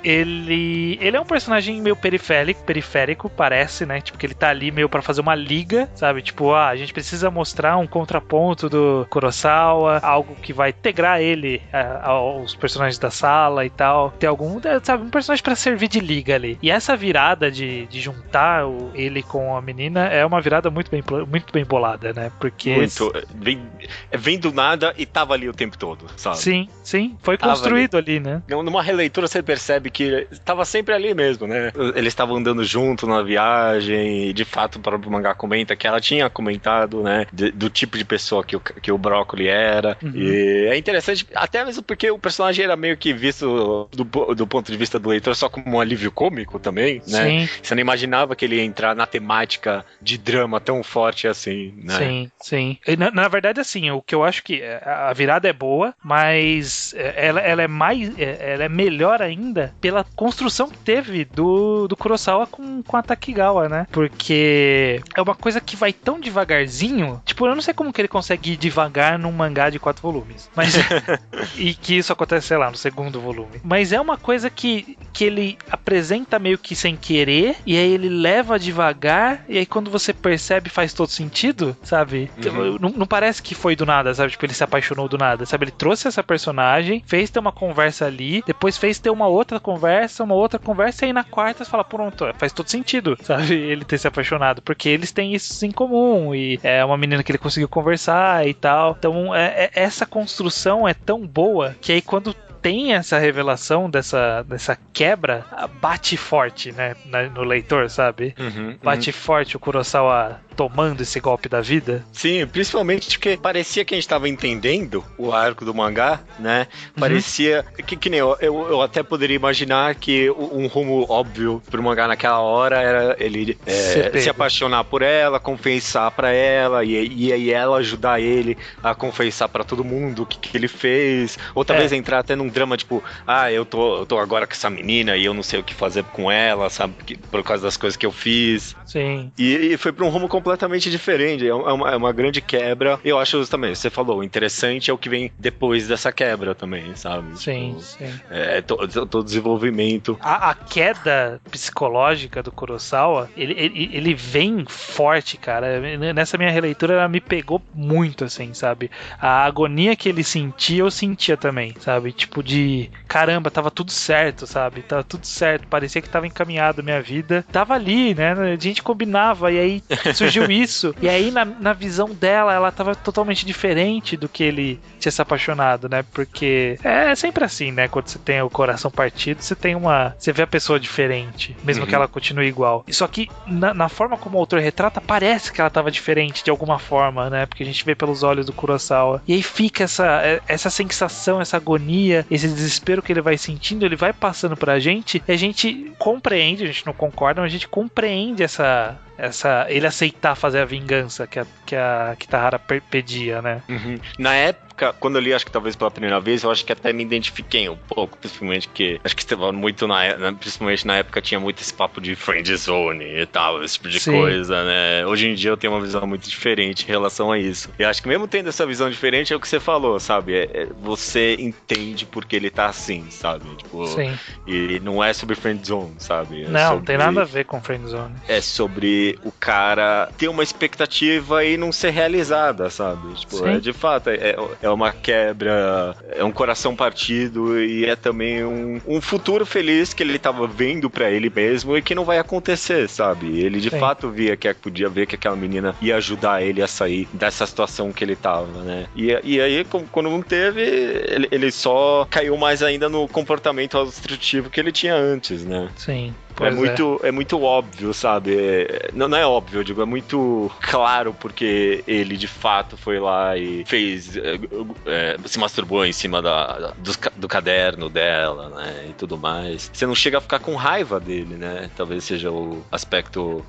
Ele é um personagem meio periférico, parece, né? Tipo, que ele tá ali meio pra fazer uma liga, sabe? Tipo, a gente precisa mostrar um contraponto do Kurosawa, algo que vai integrar ele aos personagens da sala e tal. Ter sabe? Um personagem pra servir de liga ali. E essa virada de juntar ele com a menina é uma virada muito bem bolada, né? Porque... Muito. Vem do nada e tava ali o tempo todo, sabe? Sim. Foi construído ali, né? Numa releitura você percebe que tava sempre ali mesmo, né? Eles estavam andando junto na viagem e de fato o próprio mangá comenta que ela tinha comentado, né? Do tipo de pessoa que o Brócoli era. E é interessante, até mesmo porque o personagem era meio que visto do ponto de vista do leitor só como um alívio cômico também, né? Sim. Você não imaginava que ele ia entrar na temática de drama tão forte assim, né? Sim. E, na verdade, assim, o que eu acho que que a virada é boa, mas ela é melhor ainda pela construção que teve do Kurosawa com a Takigawa, né? Porque é uma coisa que vai tão devagarzinho, tipo, eu não sei como que ele consegue ir devagar num mangá de 4 volumes, mas e que isso acontece, sei lá, no segundo volume. Mas é uma coisa que ele apresenta meio que sem querer, e aí ele leva devagar, e aí quando você percebe faz todo sentido, sabe? Não parece que foi do nada, sabe? Tipo, ele se apaixonou do nada, sabe? Ele trouxe essa personagem, fez ter uma conversa ali, depois fez ter uma outra conversa, e aí na quarta você fala, pronto, faz todo sentido, sabe? Ele ter se apaixonado, porque eles têm isso em comum, e é uma menina que ele conseguiu conversar e tal. Então, essa construção é tão boa que aí quando tem essa revelação dessa quebra, bate forte, né, no leitor, sabe? Bate forte o Kurosawa tomando esse golpe da vida. Sim, principalmente porque parecia que a gente tava entendendo o arco do mangá, né? Parecia que nem eu até poderia imaginar que um rumo óbvio pro mangá naquela hora era ele se apaixonar por ela, confessar pra ela, e aí ela ajudar ele a confessar pra todo mundo o que ele fez, ou talvez entrar até num drama tipo, eu tô agora com essa menina e eu não sei o que fazer com ela, sabe? Por causa das coisas que eu fiz. Sim. E foi pra um rumo completamente diferente. É uma grande quebra. Eu acho também, você falou, o interessante é o que vem depois dessa quebra também, sabe? Sim, tipo, sim. Todo desenvolvimento. A queda psicológica do Kurosawa, ele vem forte, cara. Nessa minha releitura, ela me pegou muito, assim, sabe? A agonia que ele sentia, eu sentia também, sabe? Tipo de, caramba, tava tudo certo, sabe? Tava tudo certo, parecia que tava encaminhado a minha vida. Tava ali, né? A gente combinava, e aí surgiu isso. E aí, na visão dela, ela tava totalmente diferente do que ele tinha se apaixonado, né? Porque é sempre assim, né? Quando você tem o coração partido, você vê a pessoa diferente, mesmo que ela continue igual. Só que, na forma como o autor retrata, parece que ela tava diferente de alguma forma, né? Porque a gente vê pelos olhos do Kurosawa. E aí fica essa sensação, essa agonia, esse desespero que ele vai sentindo, ele vai passando pra gente, e a gente compreende, a gente não concorda, mas a gente compreende ele aceitar fazer a vingança que a Kitahara pedia, né? Na época, quando eu li, acho que talvez pela primeira vez, eu acho que até me identifiquei um pouco, principalmente porque acho que estava muito principalmente na época tinha muito esse papo de friend zone e tal, esse tipo de coisa, né? Hoje em dia eu tenho uma visão muito diferente em relação a isso. E acho que mesmo tendo essa visão diferente, é o que você falou, sabe? Você entende porque ele tá assim, sabe? Tipo, e não é sobre friend zone, sabe? Não tem nada a ver com friend zone. É sobre o cara ter uma expectativa e não ser realizada, sabe? Tipo, de fato, é uma quebra, é um coração partido e é também um futuro feliz que ele tava vendo pra ele mesmo e que não vai acontecer, sabe? Ele de fato podia ver que aquela menina ia ajudar ele a sair dessa situação que ele tava, né? E aí, quando não teve, ele só caiu mais ainda no comportamento destrutivo que ele tinha antes, né? Sim. É muito óbvio, sabe? Não é óbvio, eu digo, é muito claro porque ele de fato foi lá e fez, se masturbou em cima do caderno dela, né? E tudo mais. Você não chega a ficar com raiva dele, né? Talvez seja o aspecto...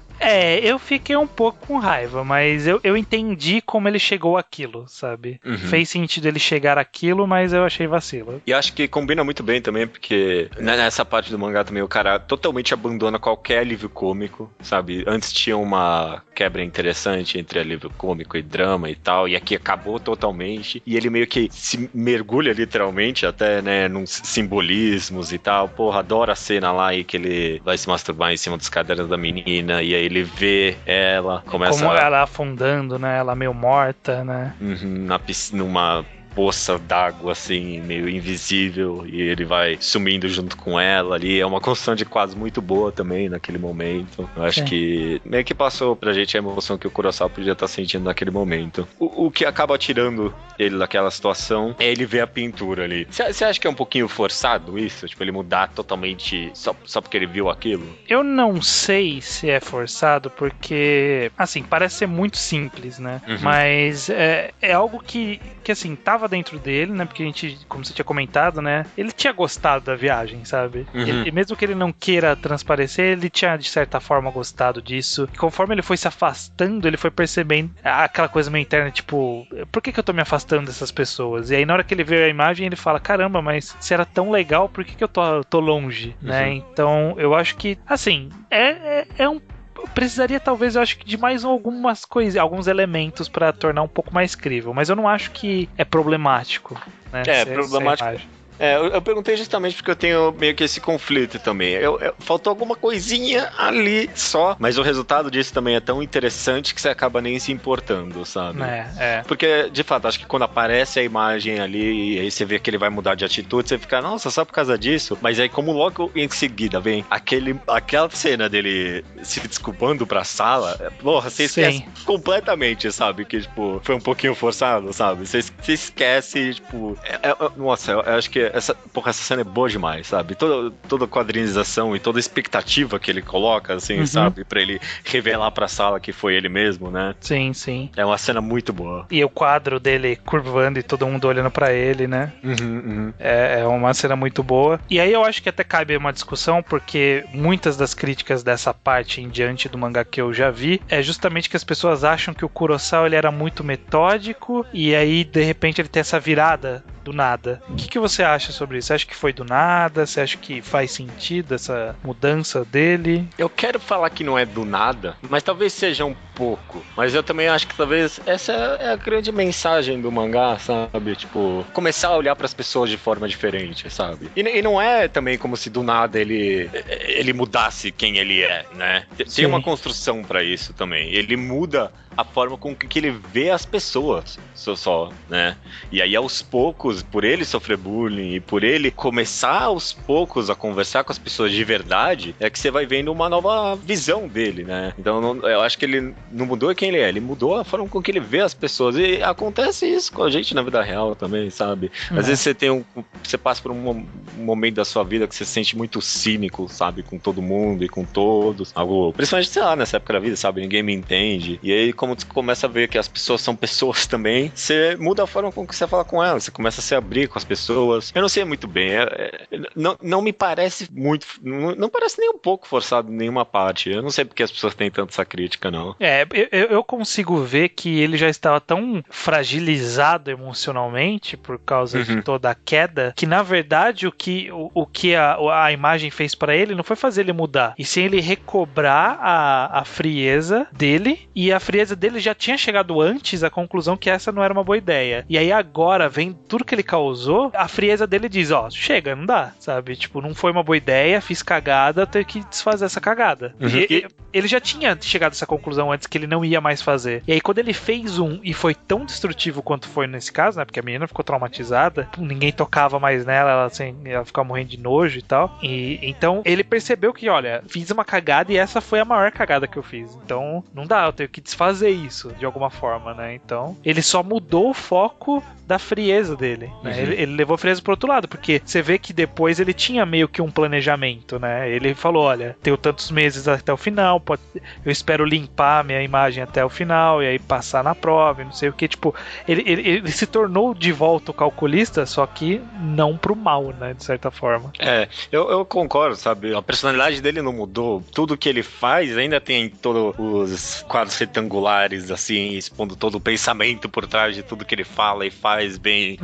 Eu fiquei um pouco com raiva, mas eu entendi como ele chegou àquilo, sabe? Fez sentido ele chegar àquilo, mas eu achei vacilo. E acho que combina muito bem também, porque nessa parte do mangá também o cara totalmente abandona qualquer alívio cômico, sabe? Antes tinha uma quebra interessante entre alívio cômico e drama e tal, e aqui acabou totalmente, e ele meio que se mergulha literalmente até, né, nos simbolismos e tal. Porra, adoro a cena lá aí que ele vai se masturbar em cima dos cadernos da menina, e aí ele vê ela, começa... Como ela afundando, né? Ela meio morta, né? Na piscina, numa poça d'água, assim, meio invisível, e ele vai sumindo junto com ela ali. É uma construção de quadros muito boa também naquele momento. Eu acho que meio que passou pra gente a emoção que o Kurosawa podia estar sentindo naquele momento. O que acaba tirando ele daquela situação é ele ver a pintura ali. Você acha que é um pouquinho forçado isso? Tipo, ele mudar totalmente só porque ele viu aquilo? Eu não sei se é forçado, porque, assim, parece ser muito simples, né? Mas é algo que assim, tava tava dentro dele, né? Porque a gente, como você tinha comentado, né? Ele tinha gostado da viagem, sabe? E mesmo que ele não queira transparecer, ele tinha, de certa forma, gostado disso. E conforme ele foi se afastando, ele foi percebendo aquela coisa meio interna, tipo, por que eu tô me afastando dessas pessoas? E aí, na hora que ele vê a imagem, ele fala, caramba, mas se era tão legal, por que eu tô longe, né? Então, eu acho que, assim, precisaria, talvez, eu acho que de mais algumas coisas, alguns elementos pra tornar um pouco mais crível, mas eu não acho que é problemático, né? Problemático. Eu perguntei justamente porque eu tenho meio que esse conflito também. Faltou alguma coisinha ali só, mas o resultado disso também é tão interessante que você acaba nem se importando, sabe? Porque, de fato, acho que quando aparece a imagem ali e aí você vê que ele vai mudar de atitude, você fica, nossa, só por causa disso? Mas aí, como logo em seguida vem aquela cena dele se desculpando pra sala, porra, você esquece completamente, sabe? Que, tipo, foi um pouquinho forçado, sabe? Você esquece, tipo... Nossa, eu acho que essa cena é boa demais, sabe? Toda a quadrinização e toda a expectativa que ele coloca, assim, sabe? Pra ele revelar pra sala que foi ele mesmo, né? Sim, sim. É uma cena muito boa. E o quadro dele curvando e todo mundo olhando pra ele, né? É uma cena muito boa. E aí eu acho que até cabe uma discussão, porque muitas das críticas dessa parte em diante do mangá que eu já vi é justamente que as pessoas acham que o Kurosawa ele era muito metódico e aí, de repente, ele tem essa virada do nada. O que você acha sobre isso? Você acha que foi do nada? Você acha que faz sentido essa mudança dele? Eu quero falar que não é do nada, mas talvez seja um pouco. Mas eu também acho que talvez essa é a grande mensagem do mangá, sabe? Tipo, começar a olhar para as pessoas de forma diferente, sabe? E não é também como se do nada ele mudasse quem ele é, né? Tem uma construção para isso também. Ele muda a forma com que ele vê as pessoas, só, né? E aí, aos poucos, por ele sofrer bullying e por ele começar aos poucos a conversar com as pessoas de verdade, é que você vai vendo uma nova visão dele, né? Então, eu acho que ele não mudou quem ele é, ele mudou a forma com que ele vê as pessoas. E acontece isso com a gente na vida real também, sabe? Às vezes você passa por um momento da sua vida que você se sente muito cínico, sabe? Com todo mundo e com todos. Principalmente, sei lá, nessa época da vida, sabe? Ninguém me entende. E aí, como você começa a ver que as pessoas são pessoas também, você muda a forma com que você fala com elas, você começa a se abrir com as pessoas. Eu não sei muito bem, não me parece muito, não parece nem um pouco forçado em nenhuma parte. Eu não sei porque as pessoas têm tanta essa crítica, não. Eu consigo ver que ele já estava tão fragilizado emocionalmente por causa de toda a queda, que na verdade o que a imagem fez pra ele não foi fazer ele mudar, e sim ele recobrar a frieza dele, e a frieza dele já tinha chegado antes à conclusão que essa não era uma boa ideia. E aí agora, vem tudo que ele causou, a frieza dele diz, chega, não dá, sabe? Tipo, não foi uma boa ideia, fiz cagada, tenho que desfazer essa cagada. Ele já tinha chegado a essa conclusão antes que ele não ia mais fazer. E aí quando ele fez e foi tão destrutivo quanto foi nesse caso, né? Porque a menina ficou traumatizada, ninguém tocava mais nela, ela ficava morrendo de nojo e tal. E então ele percebeu que, olha, fiz uma cagada e essa foi a maior cagada que eu fiz. Então não dá, eu tenho que desfazer isso de alguma forma, né? Então ele só mudou o foco da frieza dele, né? Ele levou a frieza pro outro lado, porque você vê que depois ele tinha meio que um planejamento, né? Ele falou, olha, tenho tantos meses até o final, eu espero limpar minha imagem até o final e aí passar na prova, não sei o que, tipo, ele se tornou de volta o calculista, só que não pro mal, né, de certa forma. Eu concordo, sabe, a personalidade dele não mudou, tudo que ele faz ainda tem todos os quadros retangulares, assim, expondo todo o pensamento por trás de tudo que ele fala e faz bem,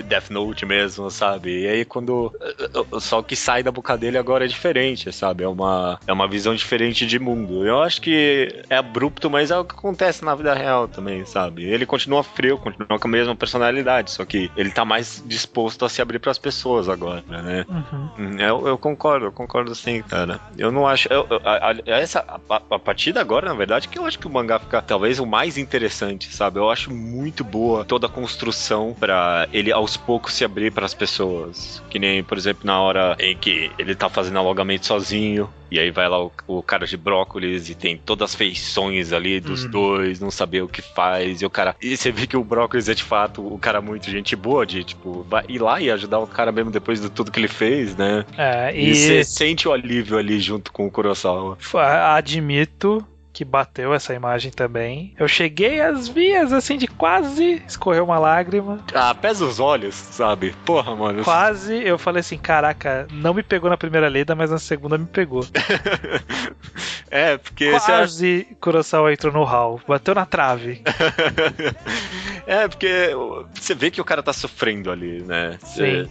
Death Note mesmo, sabe, e aí quando só o que sai da boca dele agora é diferente, sabe, é uma visão diferente de mundo. Eu acho que é abrupto, mas é o que acontece na vida real também, sabe? Ele continua frio, continua com a mesma personalidade, só que ele tá mais disposto a se abrir pras pessoas agora, né? Eu concordo sim, cara. Eu não acho... A partir de agora, na verdade, que eu acho que o mangá fica talvez o mais interessante, sabe? Eu acho muito boa toda a construção pra ele aos poucos se abrir pras pessoas. Que nem, por exemplo, na hora em que ele tá fazendo alongamento sozinho, e aí vai lá o cara de brócolis e tem todas as feições ali dos dois, não saber o que faz, e você vê que o brócolis é de fato o cara muito gente boa, de tipo, vai ir lá e ajudar o cara mesmo depois de tudo que ele fez, né? E você sente o alívio ali junto com o Kurosawa. Admito que bateu essa imagem também. Eu cheguei às vias, assim, de quase escorreu uma lágrima. Ah, pesa os olhos, sabe? Porra, mano. Quase, eu falei assim, caraca, não me pegou na primeira lida, mas na segunda me pegou. Porque... Quase Kurosawa entrou no hall, bateu na trave. Porque você vê que o cara tá sofrendo ali, né? Sim.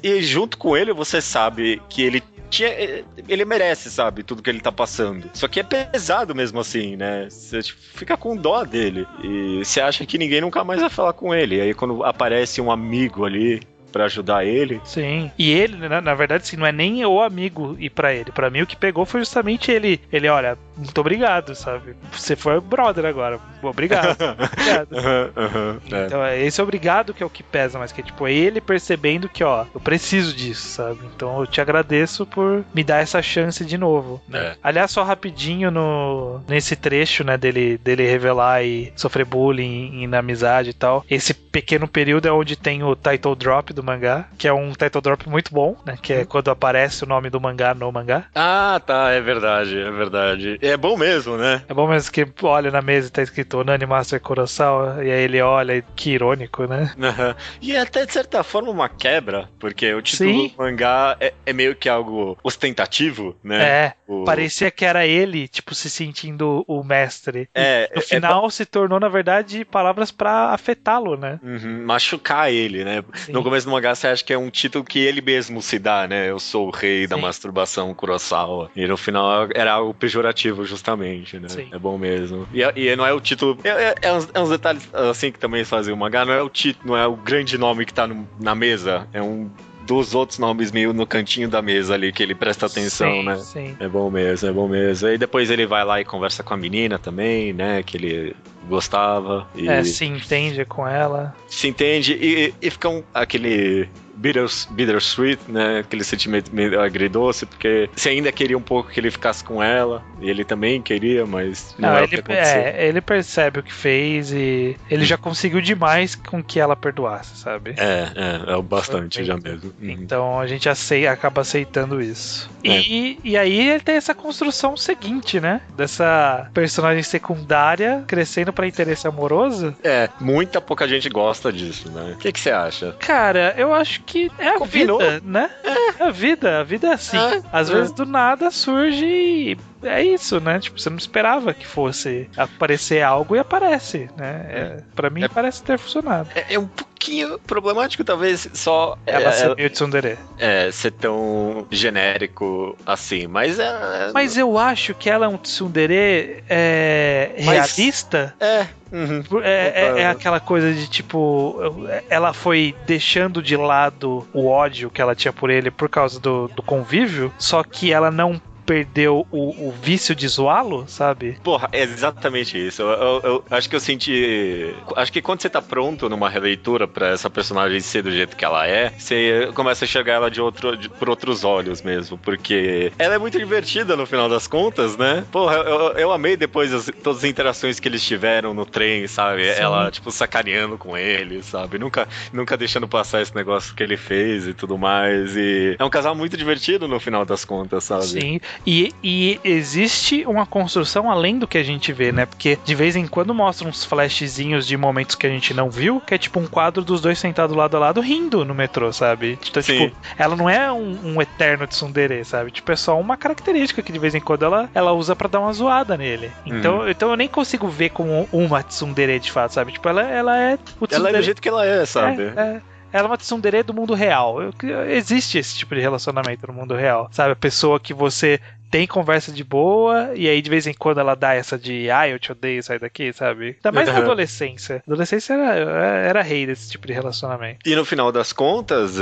E junto com ele, você sabe que ele merece, sabe, tudo que ele tá passando. Só que é pesado mesmo assim, né? Você fica com dó dele. E você acha que ninguém nunca mais vai falar com ele. E aí quando aparece um amigo ali pra ajudar ele. Sim. E ele, na verdade, assim, não é nem o amigo ir pra ele. Pra mim, o que pegou foi justamente ele. Ele, olha, muito obrigado, sabe? Você foi brother agora. Obrigado. Obrigado. Então, esse obrigado que é o que pesa, mas que é tipo ele percebendo que, ó, eu preciso disso, sabe? Então eu te agradeço por me dar essa chance de novo. Né? Aliás, só rapidinho nesse trecho, né, dele revelar e sofrer bullying na amizade e tal. Esse pequeno período é onde tem o title drop do mangá, que é um title drop muito bom, né? Que é quando aparece o nome do mangá no mangá. Ah, tá, é verdade. É bom mesmo, né? É bom mesmo que olha na mesa e tá escrito Onani Master Kurosawa, e aí ele olha e que irônico, né? E até de certa forma uma quebra, porque o título do mangá é meio que algo ostentativo, né? Parecia que era ele, tipo, se sentindo o mestre. No final se tornou, na verdade, palavras pra afetá-lo, né? Machucar ele, né? Sim. No começo do mangá você acha que é um título que ele mesmo se dá, né? Eu sou o rei da masturbação Kurosawa. E no final era algo pejorativo, justamente, né? Sim. É bom mesmo. E não é o título... É uns detalhes assim que também fazem o mangá. Não é o título, não é o grande nome que tá na mesa. É um dos outros nomes meio no cantinho da mesa ali, que ele presta atenção, né? Sim. É bom mesmo. Aí depois ele vai lá e conversa com a menina também, né? Que ele gostava. Se entende com ela. Se entende e fica aquele bittersweet, né? Aquele sentimento meio agridoce, porque você ainda queria um pouco que ele ficasse com ela, e ele também queria, mas não é o que aconteceu. Ele percebe o que fez e ele já conseguiu demais com que ela perdoasse, sabe? É o bastante já mesmo. Então a gente acaba aceitando isso. E aí ele tem essa construção seguinte, né? Dessa personagem secundária crescendo pra interesse amoroso. Muita pouca gente gosta disso, né? O que você acha? Cara, eu acho que é a vida, né? É a vida é assim. Às vezes do nada surge e é isso, né? Tipo, você não esperava que fosse aparecer algo e aparece, né? Pra mim parece ter funcionado. É um pouquinho problemático, talvez, só... Ela ser meio tsundere. Ser tão genérico assim, mas Mas eu acho que ela é um tsundere realista. É aquela coisa de tipo, ela foi deixando de lado o ódio que ela tinha por ele por causa do convívio, só que ela não perdeu o vício de zoá-lo, sabe? Porra, é exatamente isso. Eu acho que eu senti... Acho que quando você tá pronto numa releitura pra essa personagem ser do jeito que ela é, você começa a enxergar ela por outros olhos mesmo, porque ela é muito divertida no final das contas, né? Porra, eu amei depois todas as interações que eles tiveram no trem, sabe? Sim. Ela, tipo, sacaneando com ele, sabe? Nunca deixando passar esse negócio que ele fez e tudo mais. E é um casal muito divertido no final das contas, sabe? Sim. E existe uma construção além do que a gente vê, né? Porque de vez em quando mostra uns flashzinhos de momentos que a gente não viu, que é tipo um quadro dos dois sentados lado a lado rindo no metrô, sabe? Então, tipo, ela não é um eterno tsundere, sabe? Tipo, é só uma característica que de vez em quando ela usa pra dar uma zoada nele. Então eu nem consigo ver como uma tsundere de fato, sabe? Tipo, ela é o tsundere. Ela é do jeito que ela é, sabe? Ela é uma tsundere do mundo real. Existe esse tipo de relacionamento no mundo real, sabe? A pessoa que você tem conversa de boa, e aí de vez em quando ela dá essa de eu te odeio, sai daqui, sabe? Ainda mais na adolescência. A adolescência era rei desse tipo de relacionamento. E no final das contas,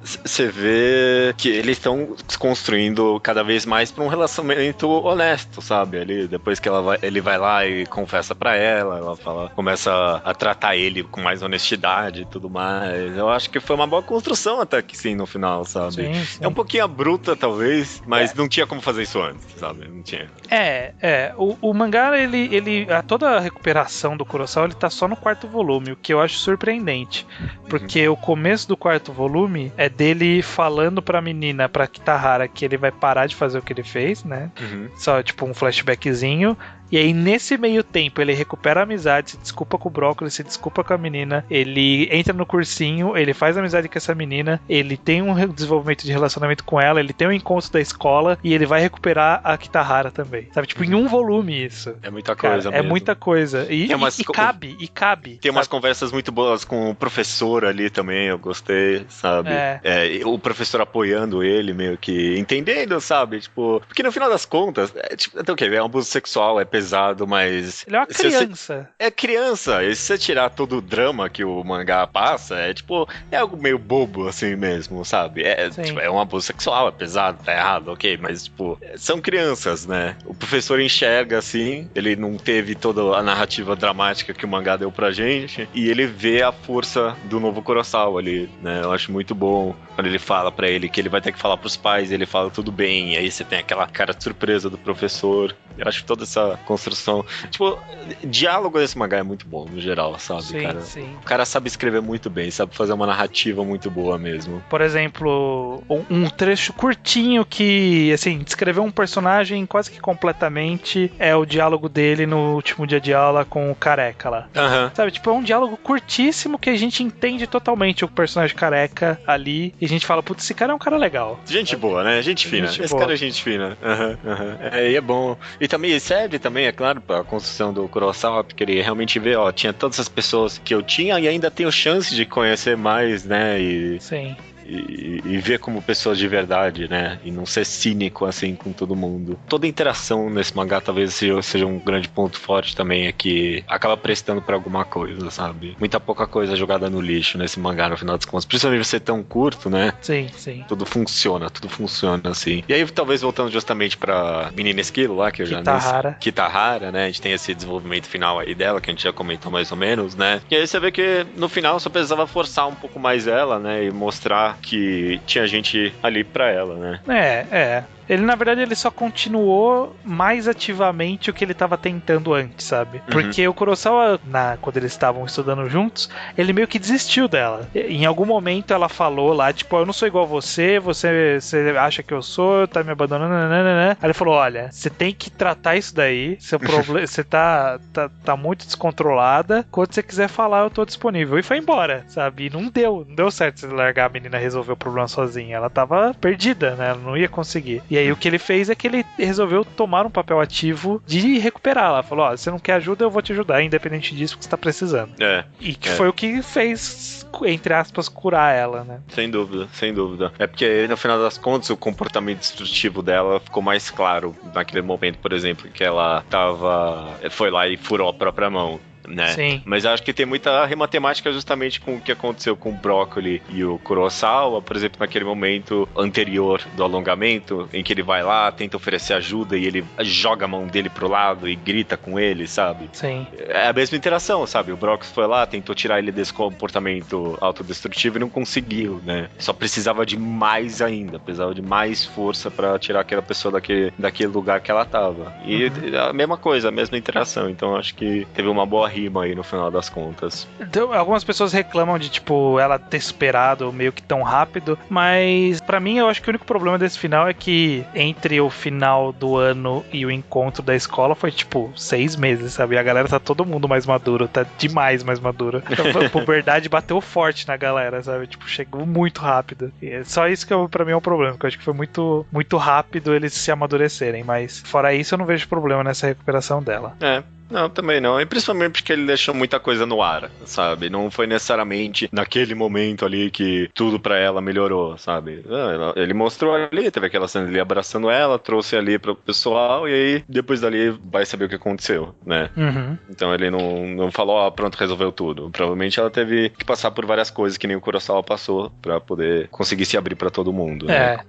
você vê que eles estão se construindo cada vez mais pra um relacionamento honesto, sabe? Ali, depois que ele vai lá e confessa pra ela começa a tratar ele com mais honestidade e tudo mais. Eu acho que foi uma boa construção até que sim, no final, sabe? Sim. É um pouquinho bruta, talvez, mas não tinha como fazer fazer isso antes, sabe? Não tinha. O mangá, toda a recuperação do Kurosawa, ele tá só no quarto volume, o que eu acho surpreendente. Porque o começo do quarto volume é dele falando pra menina, pra Kitahara, que ele vai parar de fazer o que ele fez, né? Só, tipo, um flashbackzinho. E aí, nesse meio tempo, ele recupera a amizade, se desculpa com o Brócolis, se desculpa com a menina, ele entra no cursinho, ele faz amizade com essa menina, ele tem um desenvolvimento de relacionamento com ela, ele tem um encontro da escola e ele vai recuperar a Kitahara também. Sabe? Tipo, em um volume isso. É muita coisa, cara, mesmo. É muita coisa. E cabe. Tem umas conversas muito boas com o professor ali também, eu gostei, sabe? O professor apoiando ele, meio que entendendo, sabe? Tipo, porque no final das contas, então o quê? É um abuso sexual, é pesado, mas... Ele é uma criança. É criança. E se você tirar todo o drama que o mangá passa, é algo meio bobo, assim mesmo, sabe? Tipo, é um abuso sexual, é pesado, tá errado, ok, mas, tipo, são crianças, né? O professor enxerga, assim, ele não teve toda a narrativa dramática que o mangá deu pra gente, e ele vê a força do novo Kurosawa ali, né? Eu acho muito bom quando ele fala pra ele que ele vai ter que falar pros pais, ele fala tudo bem, e aí você tem aquela cara de surpresa do professor. Eu acho toda essa construção. Tipo, diálogo desse mangá é muito bom, no geral, sabe, sim, cara? Sim. O cara sabe escrever muito bem, sabe fazer uma narrativa muito boa mesmo. Por exemplo, um trecho curtinho que, assim, descreveu um personagem quase que completamente é o diálogo dele no último dia de aula com o careca lá. Sabe, tipo, é um diálogo curtíssimo que a gente entende totalmente o personagem careca ali e a gente fala, putz, esse cara é um cara legal. Gente boa, né? Gente fina. Esse cara é gente fina. E é bom. E também serve também, é claro, pra construção do Kurosawa, porque ele realmente vê, tinha todas essas pessoas que eu tinha e ainda tenho chance de conhecer mais, né? Sim. E ver como pessoas de verdade, né? E não ser cínico assim com todo mundo. Toda interação nesse mangá talvez seja um grande ponto forte também, é que acaba prestando pra alguma coisa, sabe? Muita pouca coisa jogada no lixo nesse mangá, no final das contas. Principalmente ser tão curto, né? Sim. Tudo funciona assim. E aí, talvez voltando justamente pra menina esquilo lá, que eu já Kitahara, né? A gente tem esse desenvolvimento final aí dela, que a gente já comentou mais ou menos, né? E aí você vê que no final só precisava forçar um pouco mais ela, né? E mostrar que tinha gente ali pra ela, né? Ele, na verdade, ele só continuou mais ativamente o que ele estava tentando antes, sabe? Porque o Kurosawa, quando eles estavam estudando juntos, ele meio que desistiu dela. Em algum momento ela falou lá, tipo, eu não sou igual a você acha que eu sou, tá me abandonando, nananana. Aí ele falou, olha, você tem que tratar isso daí, seu problema, você tá muito descontrolada, quando você quiser falar, eu tô disponível. E foi embora, sabe? E não deu certo você largar a menina resolver o problema sozinha. Ela tava perdida, né? Ela não ia conseguir. E aí o que ele fez é que ele resolveu tomar um papel ativo de recuperá-la. Falou, você não quer ajuda, eu vou te ajudar, independente disso que você tá precisando. E que foi o que fez, entre aspas, curar ela, né? Sem dúvida. É porque, no final das contas, o comportamento destrutivo dela ficou mais claro naquele momento, por exemplo, que ela foi lá e furou a própria mão. Né? Sim. Mas acho que tem muita rima temática justamente com o que aconteceu com o Brócoli e o Kurosawa, por exemplo, naquele momento anterior do alongamento, em que ele vai lá, tenta oferecer ajuda e ele joga a mão dele pro lado e grita com ele, sabe? Sim. É a mesma interação, sabe? O Brócoli foi lá, tentou tirar ele desse comportamento autodestrutivo e não conseguiu, né? Só precisava de mais ainda, precisava de mais força pra tirar aquela pessoa daquele lugar que ela tava. E a mesma coisa, a mesma interação, então acho que teve uma boa rima aí no final das contas. Então, algumas pessoas reclamam de, tipo, ela ter superado meio que tão rápido, mas pra mim eu acho que o único problema desse final é que entre o final do ano e o encontro da escola foi, tipo, 6 meses, sabe? E a galera tá todo mundo mais maduro, tá demais mais maduro. Então, a puberdade bateu forte na galera, sabe? Tipo, chegou muito rápido. E é só isso que pra mim é um problema, porque eu acho que foi muito, muito rápido eles se amadurecerem, mas fora isso eu não vejo problema nessa recuperação dela. Não, também não. E principalmente porque ele deixou muita coisa no ar, sabe? Não foi necessariamente naquele momento ali que tudo pra ela melhorou, sabe? Ele mostrou ali, teve aquela cena dele abraçando ela, trouxe ali pro pessoal e aí depois dali vai saber o que aconteceu, né? Então ele não falou, pronto, resolveu tudo. Provavelmente ela teve que passar por várias coisas que nem o Kurosawa passou pra poder conseguir se abrir pra todo mundo, né?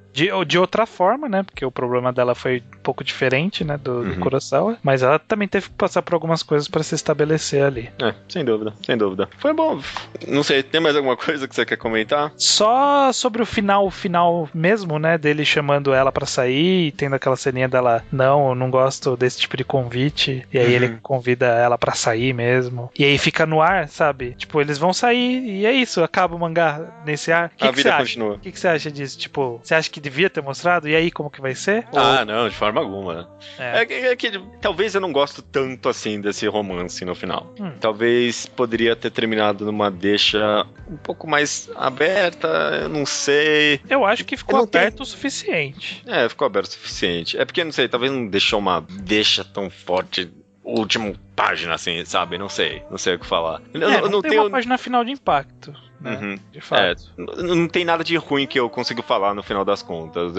De outra forma, né? Porque o problema dela foi um pouco diferente, né? Do Kurosawa. Mas ela também teve que passar por algumas coisas pra se estabelecer ali. Sem dúvida, sem dúvida. Foi bom. Não sei, tem mais alguma coisa que você quer comentar? Só sobre o final mesmo, né? Dele chamando ela pra sair e tendo aquela ceninha dela, não, eu não gosto desse tipo de convite. E aí ele convida ela pra sair mesmo. E aí fica no ar, sabe? Tipo, eles vão sair e é isso, acaba o mangá nesse ar. A vida continua. O que você acha disso? Tipo, você acha que devia ter mostrado? E aí, como que vai ser? Não, de forma alguma. É que talvez eu não gosto tanto assim desse romance no final. Talvez poderia ter terminado numa deixa um pouco mais aberta, eu não sei. Eu acho que ficou aberto o suficiente. Ficou aberto o suficiente. É porque, não sei, talvez não deixou uma deixa tão forte. Última página, assim, sabe? Não sei o que falar. Não tem uma página final de impacto. Né? De fato. Não tem nada de ruim que eu consigo falar no final das contas.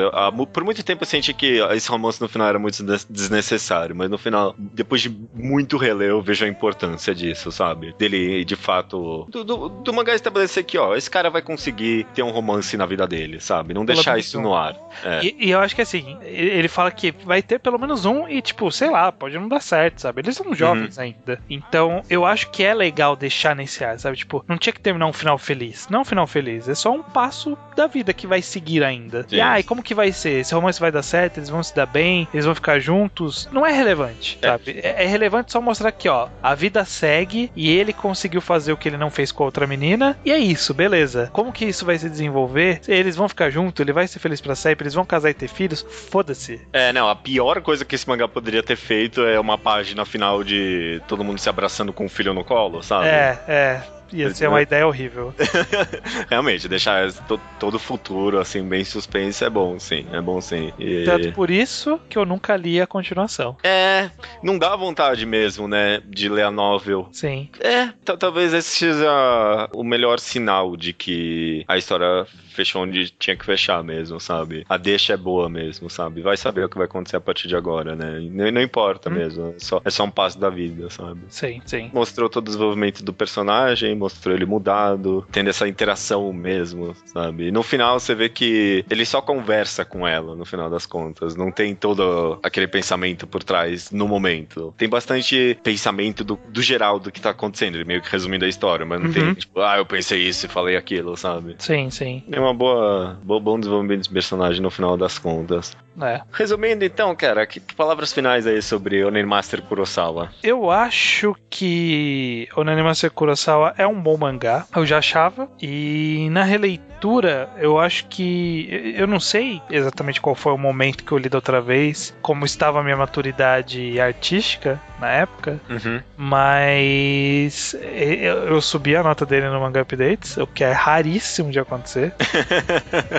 Por muito tempo eu senti que esse romance no final era muito desnecessário, mas no final, depois de muito reler, eu vejo a importância disso, sabe? Dele, de fato, do mangá estabelecer que, esse cara vai conseguir ter um romance na vida dele, sabe? Não deixar isso no ar. E eu acho que assim, ele fala que vai ter pelo menos um e, tipo, sei lá, pode não dar certo, sabe? Eles são jovens ainda. Então, eu acho que é legal deixar nesse ar, sabe? Tipo, não tinha que terminar um final feliz. Não é um final feliz, é só um passo da vida que vai seguir ainda. Sim. E como que vai ser? Esse romance vai dar certo? Eles vão se dar bem? Eles vão ficar juntos? Não é relevante, sabe? É relevante só mostrar que, a vida segue e ele conseguiu fazer o que ele não fez com a outra menina e é isso, beleza. Como que isso vai se desenvolver? Eles vão ficar juntos? Ele vai ser feliz pra sempre? Eles vão casar e ter filhos? Foda-se. A pior coisa que esse mangá poderia ter feito é uma página final de todo mundo se abraçando com um filho no colo, sabe? Ia ser uma ideia horrível. Realmente, deixar todo o futuro, assim, bem suspense é bom, sim. Tanto por isso que eu nunca li a continuação. Não dá vontade mesmo, né, de ler a novel. Sim. Talvez esse seja o melhor sinal de que a história fechou onde tinha que fechar mesmo, sabe? A deixa é boa mesmo, sabe? Vai saber o que vai acontecer a partir de agora, né? Não importa mesmo, é só um passo da vida, sabe? Sim. Mostrou todo o desenvolvimento do personagem, mostrou ele mudado, tendo essa interação mesmo, sabe? E no final você vê que ele só conversa com ela, no final das contas. Não tem todo aquele pensamento por trás no momento. Tem bastante pensamento do geral do que tá acontecendo, ele meio que resumindo a história, mas não tem, tipo, eu pensei isso e falei aquilo, sabe? Sim. É uma bom desenvolvimento de personagem no final das contas. Resumindo então, cara, que palavras finais aí sobre Onenmaster Kurosawa? Eu acho que Onenmaster Kurosawa é um bom mangá, eu já achava, e na releitura eu acho que, eu não sei exatamente qual foi o momento que eu li da outra vez, como estava a minha maturidade artística na época, mas eu subi a nota dele no Manga Updates, o que é raríssimo de acontecer.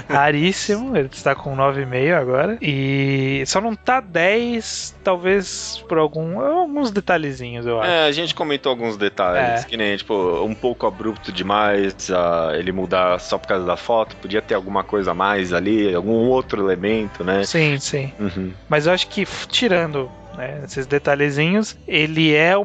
Raríssimo, ele está com 9,5 agora. E só não tá 10, talvez por alguns detalhezinhos, eu acho. A gente comentou alguns detalhes, que nem, tipo, um pouco abrupto demais, ele mudar só por causa da foto, podia ter alguma coisa a mais ali, algum outro elemento, né? Sim. Mas eu acho que, tirando esses detalhezinhos, ele é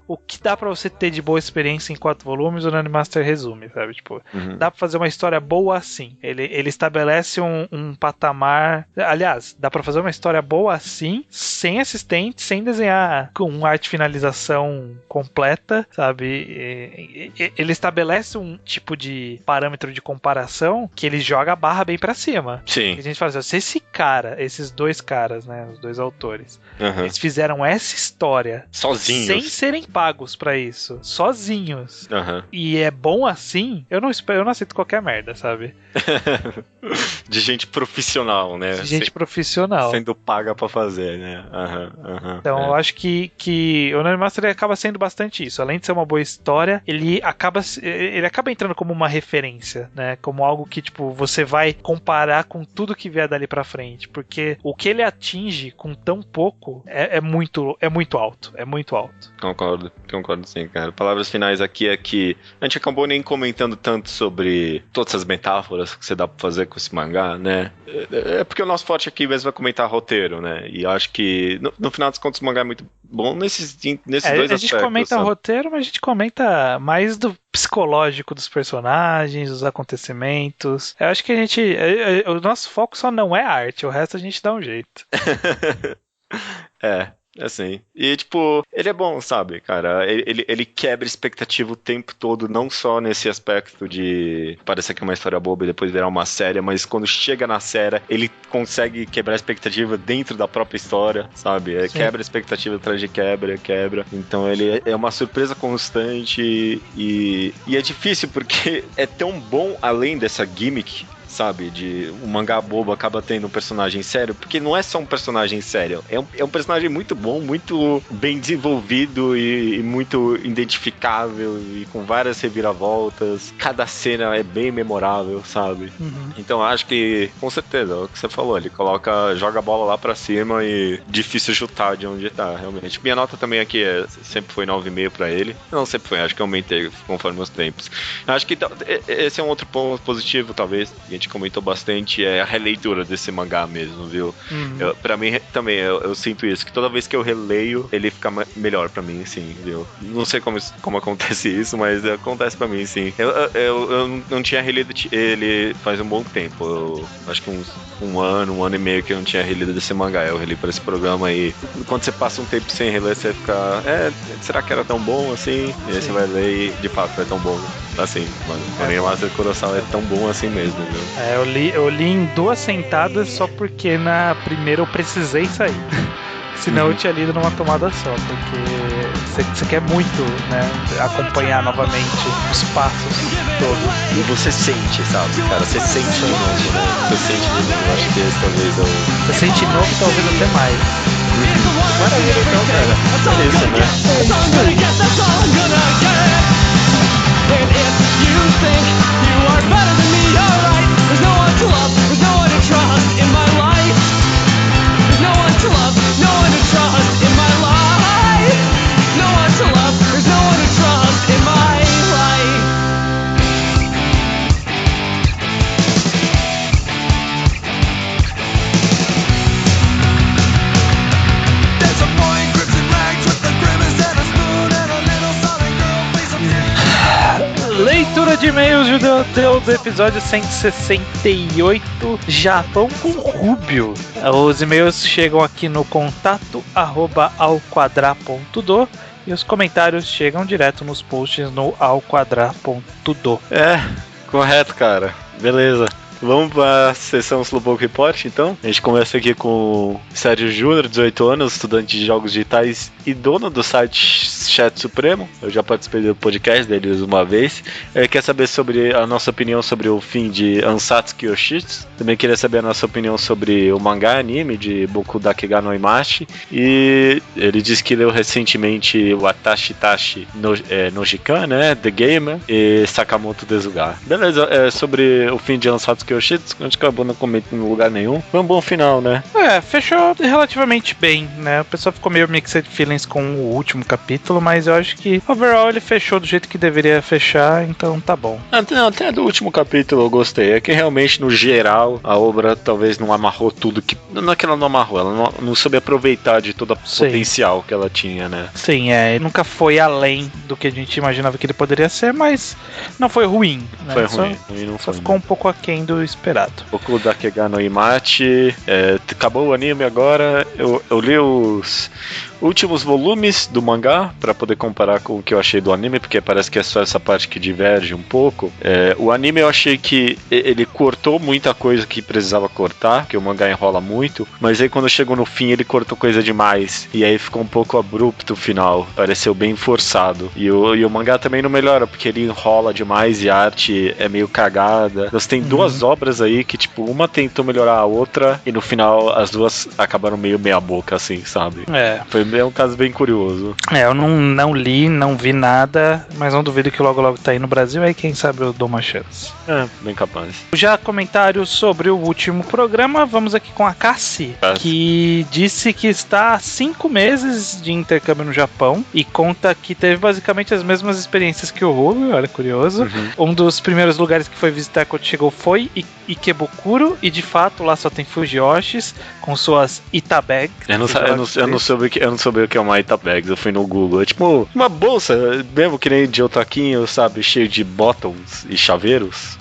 o que dá pra você ter de boa experiência em 4 volumes, o Onenmaster resume, sabe? Tipo, dá pra fazer uma história boa assim. Ele estabelece um patamar. Aliás, dá pra fazer uma história boa assim, sem assistente, sem desenhar com arte finalização completa, sabe? Ele estabelece um tipo de parâmetro de comparação que ele joga a barra bem pra cima. Sim. E a gente fala assim, se esses dois caras, né, os dois autores, eles fizeram essa história sozinhos, sem serem pagos pra isso, sozinhos, e é bom assim, eu não aceito qualquer merda, sabe? De gente profissional, né? De gente profissional. Sendo paga pra fazer, né? Então eu acho que o Onenmaster acaba sendo bastante isso. Além de ser uma boa história, ele acaba entrando como uma referência, né? Como algo que, tipo, você vai comparar com tudo que vier dali pra frente, porque o que ele atinge com tão pouco é muito alto. É muito alto. Concordo sim, cara. Palavras finais aqui é que a gente acabou nem comentando tanto sobre todas essas metáforas que você dá pra fazer com esse mangá. mangá, né? É porque o nosso forte aqui mesmo vai comentar roteiro, né? E eu acho que, no final dos contos, o mangá é muito bom nesses dois aspectos. A gente comenta roteiro, mas a gente comenta mais do psicológico dos personagens, dos acontecimentos. Eu acho que o nosso foco só não é a arte, o resto a gente dá um jeito. Assim. E, tipo, ele é bom, sabe, cara? Ele quebra expectativa o tempo todo, não só nesse aspecto de parecer que é uma história boba e depois virar uma série, mas quando chega na série, ele consegue quebrar a expectativa dentro da própria história, sabe? Quebra a expectativa atrás de quebra. Então ele é uma surpresa constante e é difícil porque é tão bom além dessa gimmick, sabe, de um mangá bobo acaba tendo um personagem sério, porque não é só um personagem sério, é um personagem muito bom, muito bem desenvolvido e muito identificável e com várias reviravoltas, cada cena é bem memorável, sabe? Então acho que, com certeza, é o que você falou, ele joga a bola lá pra cima e difícil chutar de onde tá, realmente. Minha nota também aqui sempre foi 9,5 pra ele, não sempre foi, acho que aumentei conforme os tempos. Acho que esse é um outro ponto positivo, talvez, a gente comentou bastante, é a releitura desse mangá mesmo, viu? Pra mim, também, eu sinto isso, que toda vez que eu releio, ele fica melhor pra mim, sim, viu? Não sei como acontece isso, mas acontece pra mim, sim. Eu não tinha relido ele faz um bom tempo, eu acho que um ano e meio que eu não tinha relido desse mangá, eu reli pra esse programa e quando você passa um tempo sem reler, você fica, será que era tão bom assim? E aí você vai ler e, de fato, é tão bom assim, mano. Porém, Master Kurosawa é tão bom assim mesmo, viu? Eu li em 2 sentadas só porque na primeira eu precisei sair. Senão eu tinha lido numa tomada só, porque você quer muito, né, acompanhar novamente os passos todos. E você sente, sabe, cara? Você sente de novo, né? Você sente de novo. Eu acho que esse talvez é o... Você sente de novo e talvez até mais. Maravilha, então, cara. É isso, né? And if you think you are better than me, alright. There's no one to love, there's no one to trust in my life. There's no one to love, no one to trust in my life. No one to love, there's no one to trust in my life. There's a boy in crimson rags with the grimace and a spoon and a little southern girl, please some Leitura de e-mails do episódio 168, Japão com Rubio. Os e-mails chegam aqui no contato@alquadra.do e os comentários chegam direto nos posts no alquadra.do. Correto, cara. Beleza. Vamos para a sessão Slowpoke Report, então. A gente começa aqui com Sérgio Júnior, 18 anos, estudante de jogos digitais e dono do site Chat Supremo. Eu já participei do podcast deles uma vez. Ele quer saber sobre a nossa opinião sobre o fim de Ansatsuki Yoshitsu. Também queria saber a nossa opinião sobre o mangá anime de Boku Dakega no Imashi. E ele disse que leu recentemente o Atashi Tashi no Jikan, né? The Gamer e Sakamoto Desuga. Beleza, sobre o fim de Ansatsuki Yoshitsu, a gente acabou não comentando em lugar nenhum. Foi um bom final, né? Fechou relativamente bem, né? O pessoal ficou meio mixed feelings com o último capítulo, mas eu acho que overall ele fechou do jeito que deveria fechar, então tá bom. Até do último capítulo eu gostei. É que realmente, no geral, a obra talvez não amarrou tudo que... Não é que ela não amarrou, ela não soube aproveitar de todo o potencial que ela tinha, né? Sim, nunca foi além do que a gente imaginava que ele poderia ser, mas não foi ruim, né? Foi ruim, não só foi ficou um pouco aquém do esperado. Boku Dakega no Imachi, acabou o anime agora, eu li os últimos volumes do mangá para poder comparar com o que eu achei do anime, porque parece que é só essa parte que diverge um pouco. O anime eu achei que ele cortou muita coisa que precisava cortar, que o mangá enrola muito, mas aí quando chegou no fim ele cortou coisa demais, e aí ficou um pouco abrupto o final, pareceu bem forçado. E o mangá também não melhora, porque ele enrola demais e a arte é meio cagada. Você tem duas obras aí que, tipo, uma tentou melhorar a outra, e no final as duas acabaram meio meia boca, assim, sabe? Foi É um caso bem curioso. Eu não li, não vi nada, mas não duvido que logo tá aí no Brasil, aí quem sabe eu dou uma chance. Bem capaz. Já comentários sobre o último programa, vamos aqui com a Cassie, que disse que está há 5 meses de intercâmbio no Japão e conta que teve basicamente as mesmas experiências que o Rubio, olha, curioso. Um dos primeiros lugares que foi visitar quando chegou foi Ikebukuro, e de fato lá só tem Fujiyoshis com suas Itabags. Eu não soube o que é uma Itabags, eu fui no Google. É tipo uma bolsa, mesmo que nem de otaquinho, sabe? Cheio de bottoms e chaveiros.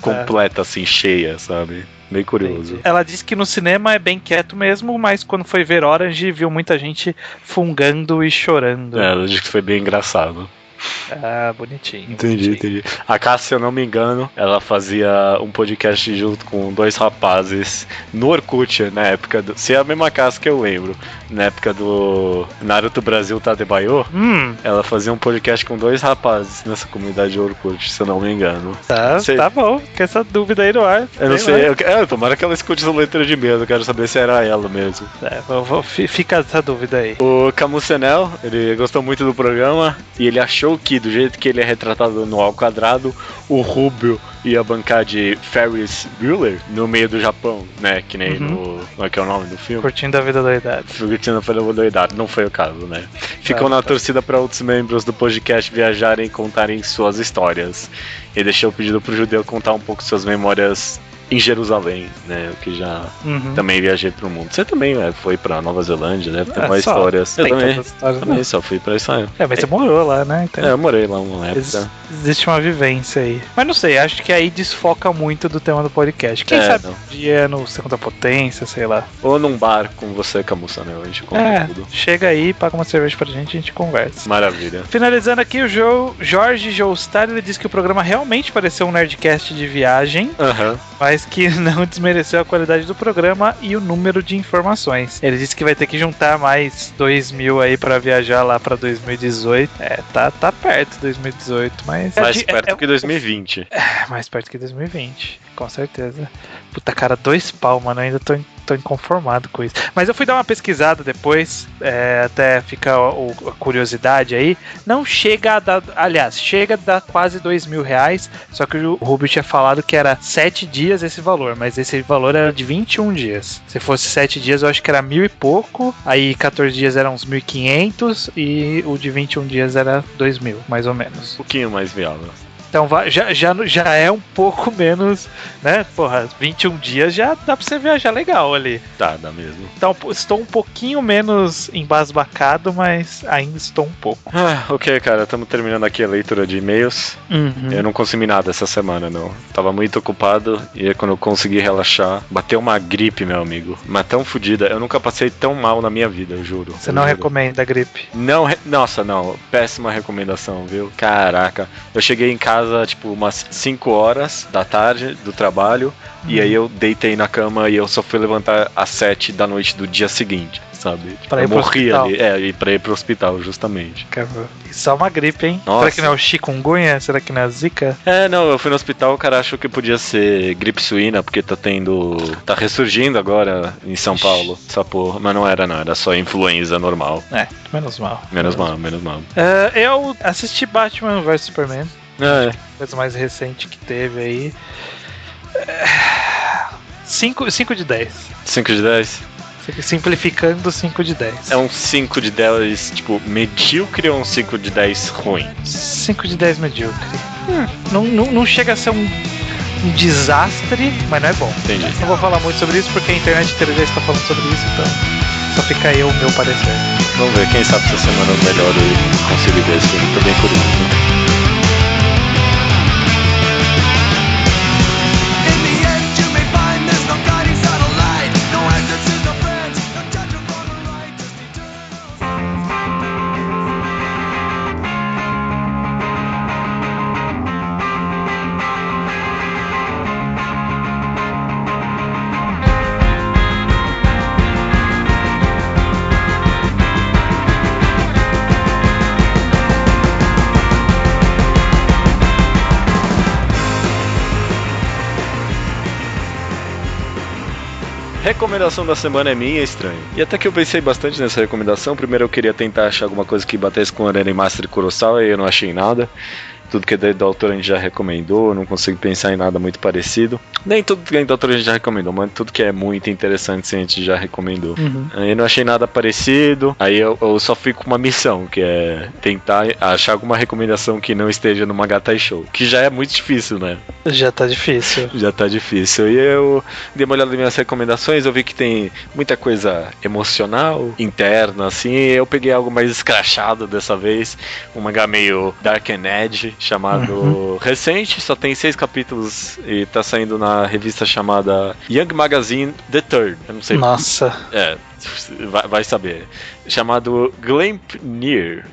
Completa, assim, cheia, sabe? Bem curioso. Entendi. Ela disse que no cinema é bem quieto mesmo, mas quando foi ver Orange, viu muita gente fungando e chorando. Ela disse que foi bem engraçado. Bonitinho. Entendi. A Cássia, se eu não me engano, ela fazia um podcast junto com 2 rapazes no Orkut, na época do... Se é a mesma Cássia que eu lembro, na época do Naruto Brasil Tadebayo, ela fazia um podcast com 2 rapazes nessa comunidade de Orkut, se eu não me engano. Tá bom, com essa dúvida aí no ar. Eu não sei, tomara que ela escute essa letra de medo, eu quero saber se era ela mesmo. Fica essa dúvida aí. O Camusenel, ele gostou muito do programa e ele achou que, do jeito que ele é retratado no Ao Quadrado, o Rubio ia bancar de Ferris Bueller no meio do Japão, né? Que nem no... Como é que é o nome do filme? Curtindo a Vida Doidada. Curtindo a Vida Doidada. Não foi o caso, né? Ficou na torcida para outros membros do podcast viajarem e contarem suas histórias. E deixou o pedido pro Judeu contar um pouco suas memórias em Jerusalém, né? Eu que já também viajei pro mundo. Você também foi pra Nova Zelândia, né? Tem mais histórias. Eu também só fui pra Israel. Mas você morou lá, né? Então, eu morei lá uma época. Existe uma vivência aí. Mas não sei, acho que aí desfoca muito do tema do podcast. Quem sabe um dia no Segunda Potência, sei lá. Ou num bar com você, Camussa, né? A gente conta tudo. Chega aí, paga uma cerveja pra gente e a gente conversa. Maravilha. Finalizando aqui, o Jorge Joestar, ele disse que o programa realmente pareceu um Nerdcast de viagem, mas que não desmereceu a qualidade do programa e o número de informações. Ele disse que vai ter que juntar mais 2.000 aí pra viajar lá pra 2018. Tá perto de 2018, mas... Mais perto que 2020. Mais perto que 2020, com certeza. Puta, cara, 2 pau, mano, ainda tô inconformado com isso. Mas eu fui dar uma pesquisada depois, até fica a curiosidade aí. Não chega a dar, aliás, chega a dar quase R$2.000, só que o Rubio tinha falado que era 7 dias esse valor, mas esse valor era de 21 dias. Se fosse 7 dias, eu acho que era 1.000 e pouco, aí 14 dias eram uns 1.500 e o de 21 dias era 2.000, mais ou menos. Um pouquinho mais viável. Então já é um pouco menos, né? Porra, 21 dias já dá pra você viajar legal ali. Dá mesmo. Então estou um pouquinho menos embasbacado, mas ainda estou um pouco. Ok, cara, estamos terminando aqui a leitura de e-mails. Eu não consumi nada essa semana, não. Tava muito ocupado e aí quando eu consegui relaxar, bateu uma gripe, meu amigo. Mas tão fodida, eu nunca passei tão mal na minha vida, eu juro. Você não recomenda a gripe? Não, nossa, não. Péssima recomendação, viu? Caraca. Eu cheguei em casa tipo umas 5 horas da tarde do trabalho e aí eu deitei na cama e eu só fui levantar às 7 da noite do dia seguinte, sabe? Tipo, eu morri ali, e pra ir pro hospital, justamente. Só uma gripe, hein? Nossa. Será que não é o chikungunya? Será que não é a zika? Não, eu fui no hospital, o cara achou que podia ser gripe suína, porque tá ressurgindo agora em São Paulo, essa porra, mas não era só influenza normal. Menos mal. Menos mal. Eu assisti Batman vs Superman. Coisa mais recente que teve aí. 5 de 10. 5 de 10? Simplificando, 5 de 10. É um 5 de 10, tipo, medíocre ou um 5 de 10 ruim? 5 de 10 medíocre. Não chega a ser um desastre, mas não é bom. Entendi. Não vou falar muito sobre isso porque a internet inteira já está falando sobre isso, então só fica aí o meu parecer. Vamos ver, quem sabe essa semana eu melhoro e consigo ver esse filme. Tô bem curioso. recomendação da semana é minha, estranho. E até que eu pensei bastante nessa recomendação. Primeiro eu queria tentar achar alguma coisa que batesse com o Anime Master Kurosawa e eu não achei nada. Tudo que é do autor a gente já recomendou, não consigo pensar em nada muito parecido. Nem tudo que é do autor a gente já recomendou, mas tudo que é muito interessante a gente já recomendou. Aí eu não achei nada parecido, aí eu só fui com uma missão, que é tentar achar alguma recomendação que não esteja no Magatai Show, que já é muito difícil, né? Já tá difícil. Já tá difícil. E eu dei uma olhada nas minhas recomendações, eu vi que tem muita coisa emocional, interna, assim, e eu peguei algo mais escrachado dessa vez, um mangá meio Dark and Edge, chamado recente, só tem 6 capítulos e tá saindo na revista chamada Young Magazine The Third. Eu não sei. Nossa. Vai saber. Chamado Gleipnir.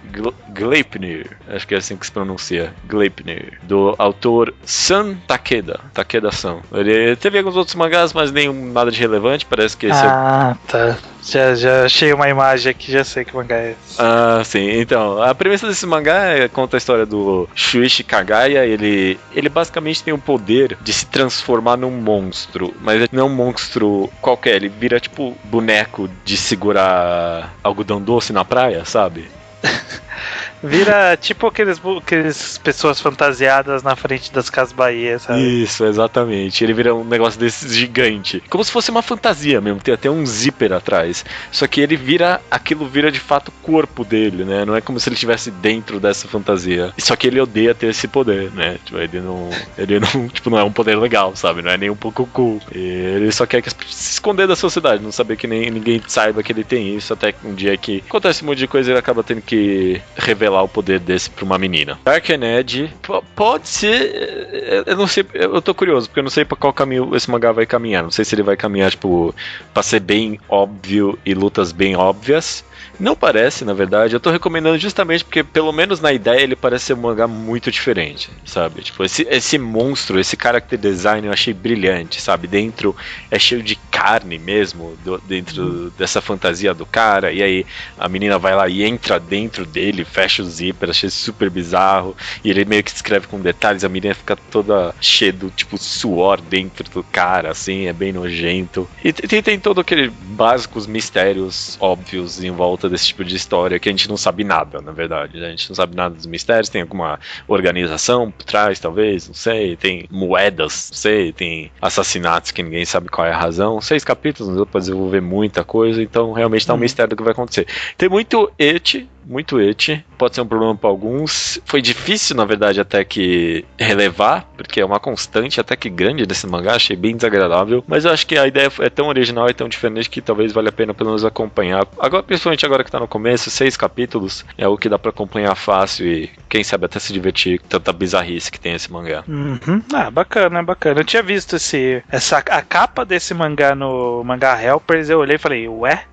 Gleipnir. Acho que é assim que se pronuncia. Gleipnir. Do autor San Takeda. Takeda-san. Ele teve alguns outros mangás, mas nenhum nada de relevante. Parece que esse tá. Já achei uma imagem aqui, já sei que mangá é esse. Ah, sim. Então, a premissa desse mangá conta a história do Shuichi Kagaya. Ele basicamente tem o poder de se transformar num monstro. Mas não é um monstro qualquer. Ele vira tipo boneco de segurar algodão doce na praia, sabe? Vira tipo aqueles pessoas fantasiadas na frente das Casas Bahia, sabe? Isso, exatamente. Ele vira um negócio desses gigante. Como se fosse uma fantasia mesmo, tem até um zíper atrás. Só que aquilo vira de fato o corpo dele, né? Não é como se ele estivesse dentro dessa fantasia. Só que ele odeia ter esse poder, né? Tipo, ele não, tipo, não é um poder legal, sabe? Não é nem um pouco cool. E ele só quer se esconder da sociedade, não saber que nem ninguém saiba que ele tem isso, até que um dia que acontece um monte de coisa, ele acaba tendo que revelar o poder desse pra uma menina. Dark and Edge pode ser. Eu não sei, eu tô curioso, porque eu não sei pra qual caminho esse mangá vai caminhar. Não sei se ele vai caminhar, tipo, pra ser bem óbvio e lutas bem óbvias. Não parece, na verdade. Eu tô recomendando justamente porque, pelo menos na ideia, ele parece ser um mangá muito diferente, sabe? Tipo, esse monstro, esse character design eu achei brilhante, sabe? Dentro é cheio de carne mesmo, dentro dessa fantasia do cara. E aí a menina vai lá e entra dentro dele, fecha o zíper, achei super bizarro. E ele meio que descreve com detalhes, a menina fica toda cheia do, tipo, suor dentro do cara, assim, é bem nojento. E tem todo aquele básicos mistérios óbvios em volta desse tipo de história que a gente não sabe nada, na verdade. A gente não sabe nada dos mistérios, tem alguma organização por trás, talvez, não sei, tem moedas, não sei, tem assassinatos que ninguém sabe qual é a razão. 6 capítulos, não deu pra desenvolver muita coisa, então realmente tá um mistério do que vai acontecer. Tem muito pode ser um problema para alguns. Foi difícil, na verdade, até que relevar, porque é uma constante até que grande desse mangá, achei bem desagradável, mas eu acho que a ideia é tão original e tão diferente que talvez valha a pena pelo menos acompanhar. Agora, principalmente agora que tá no começo, 6 capítulos é o que dá para acompanhar fácil e quem sabe até se divertir com tanta bizarrice que tem esse mangá. Ah, bacana, bacana. Eu tinha visto a capa desse mangá no Mangá Helpers, eu olhei e falei, ué?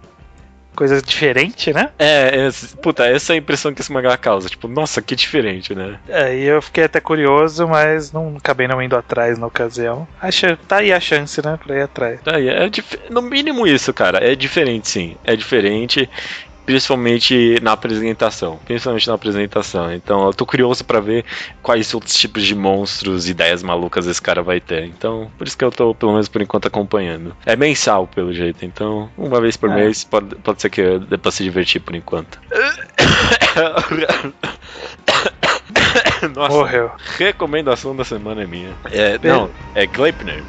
Coisa diferente, né? Puta, essa é a impressão que esse mangá causa. Tipo, nossa, que diferente, né? E eu fiquei até curioso, mas não acabei não indo atrás na ocasião. Tá aí a chance, né? Pra ir atrás. Tá aí, no mínimo isso, cara. É diferente, sim. É diferente. Principalmente na apresentação. Então eu tô curioso pra ver quais outros tipos de monstros, ideias malucas esse cara vai ter. Então, por isso que eu tô, pelo menos por enquanto, acompanhando. É mensal, pelo jeito. Então, uma vez por mês pode ser que dê pra se divertir por enquanto. Nossa, morreu. Recomendação da semana é minha. É Gleipnir.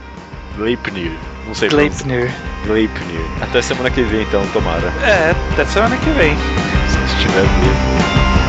Não sei. Gleipnir. Até semana que vem, então, tomara. Até semana que vem. Se estiver vivo.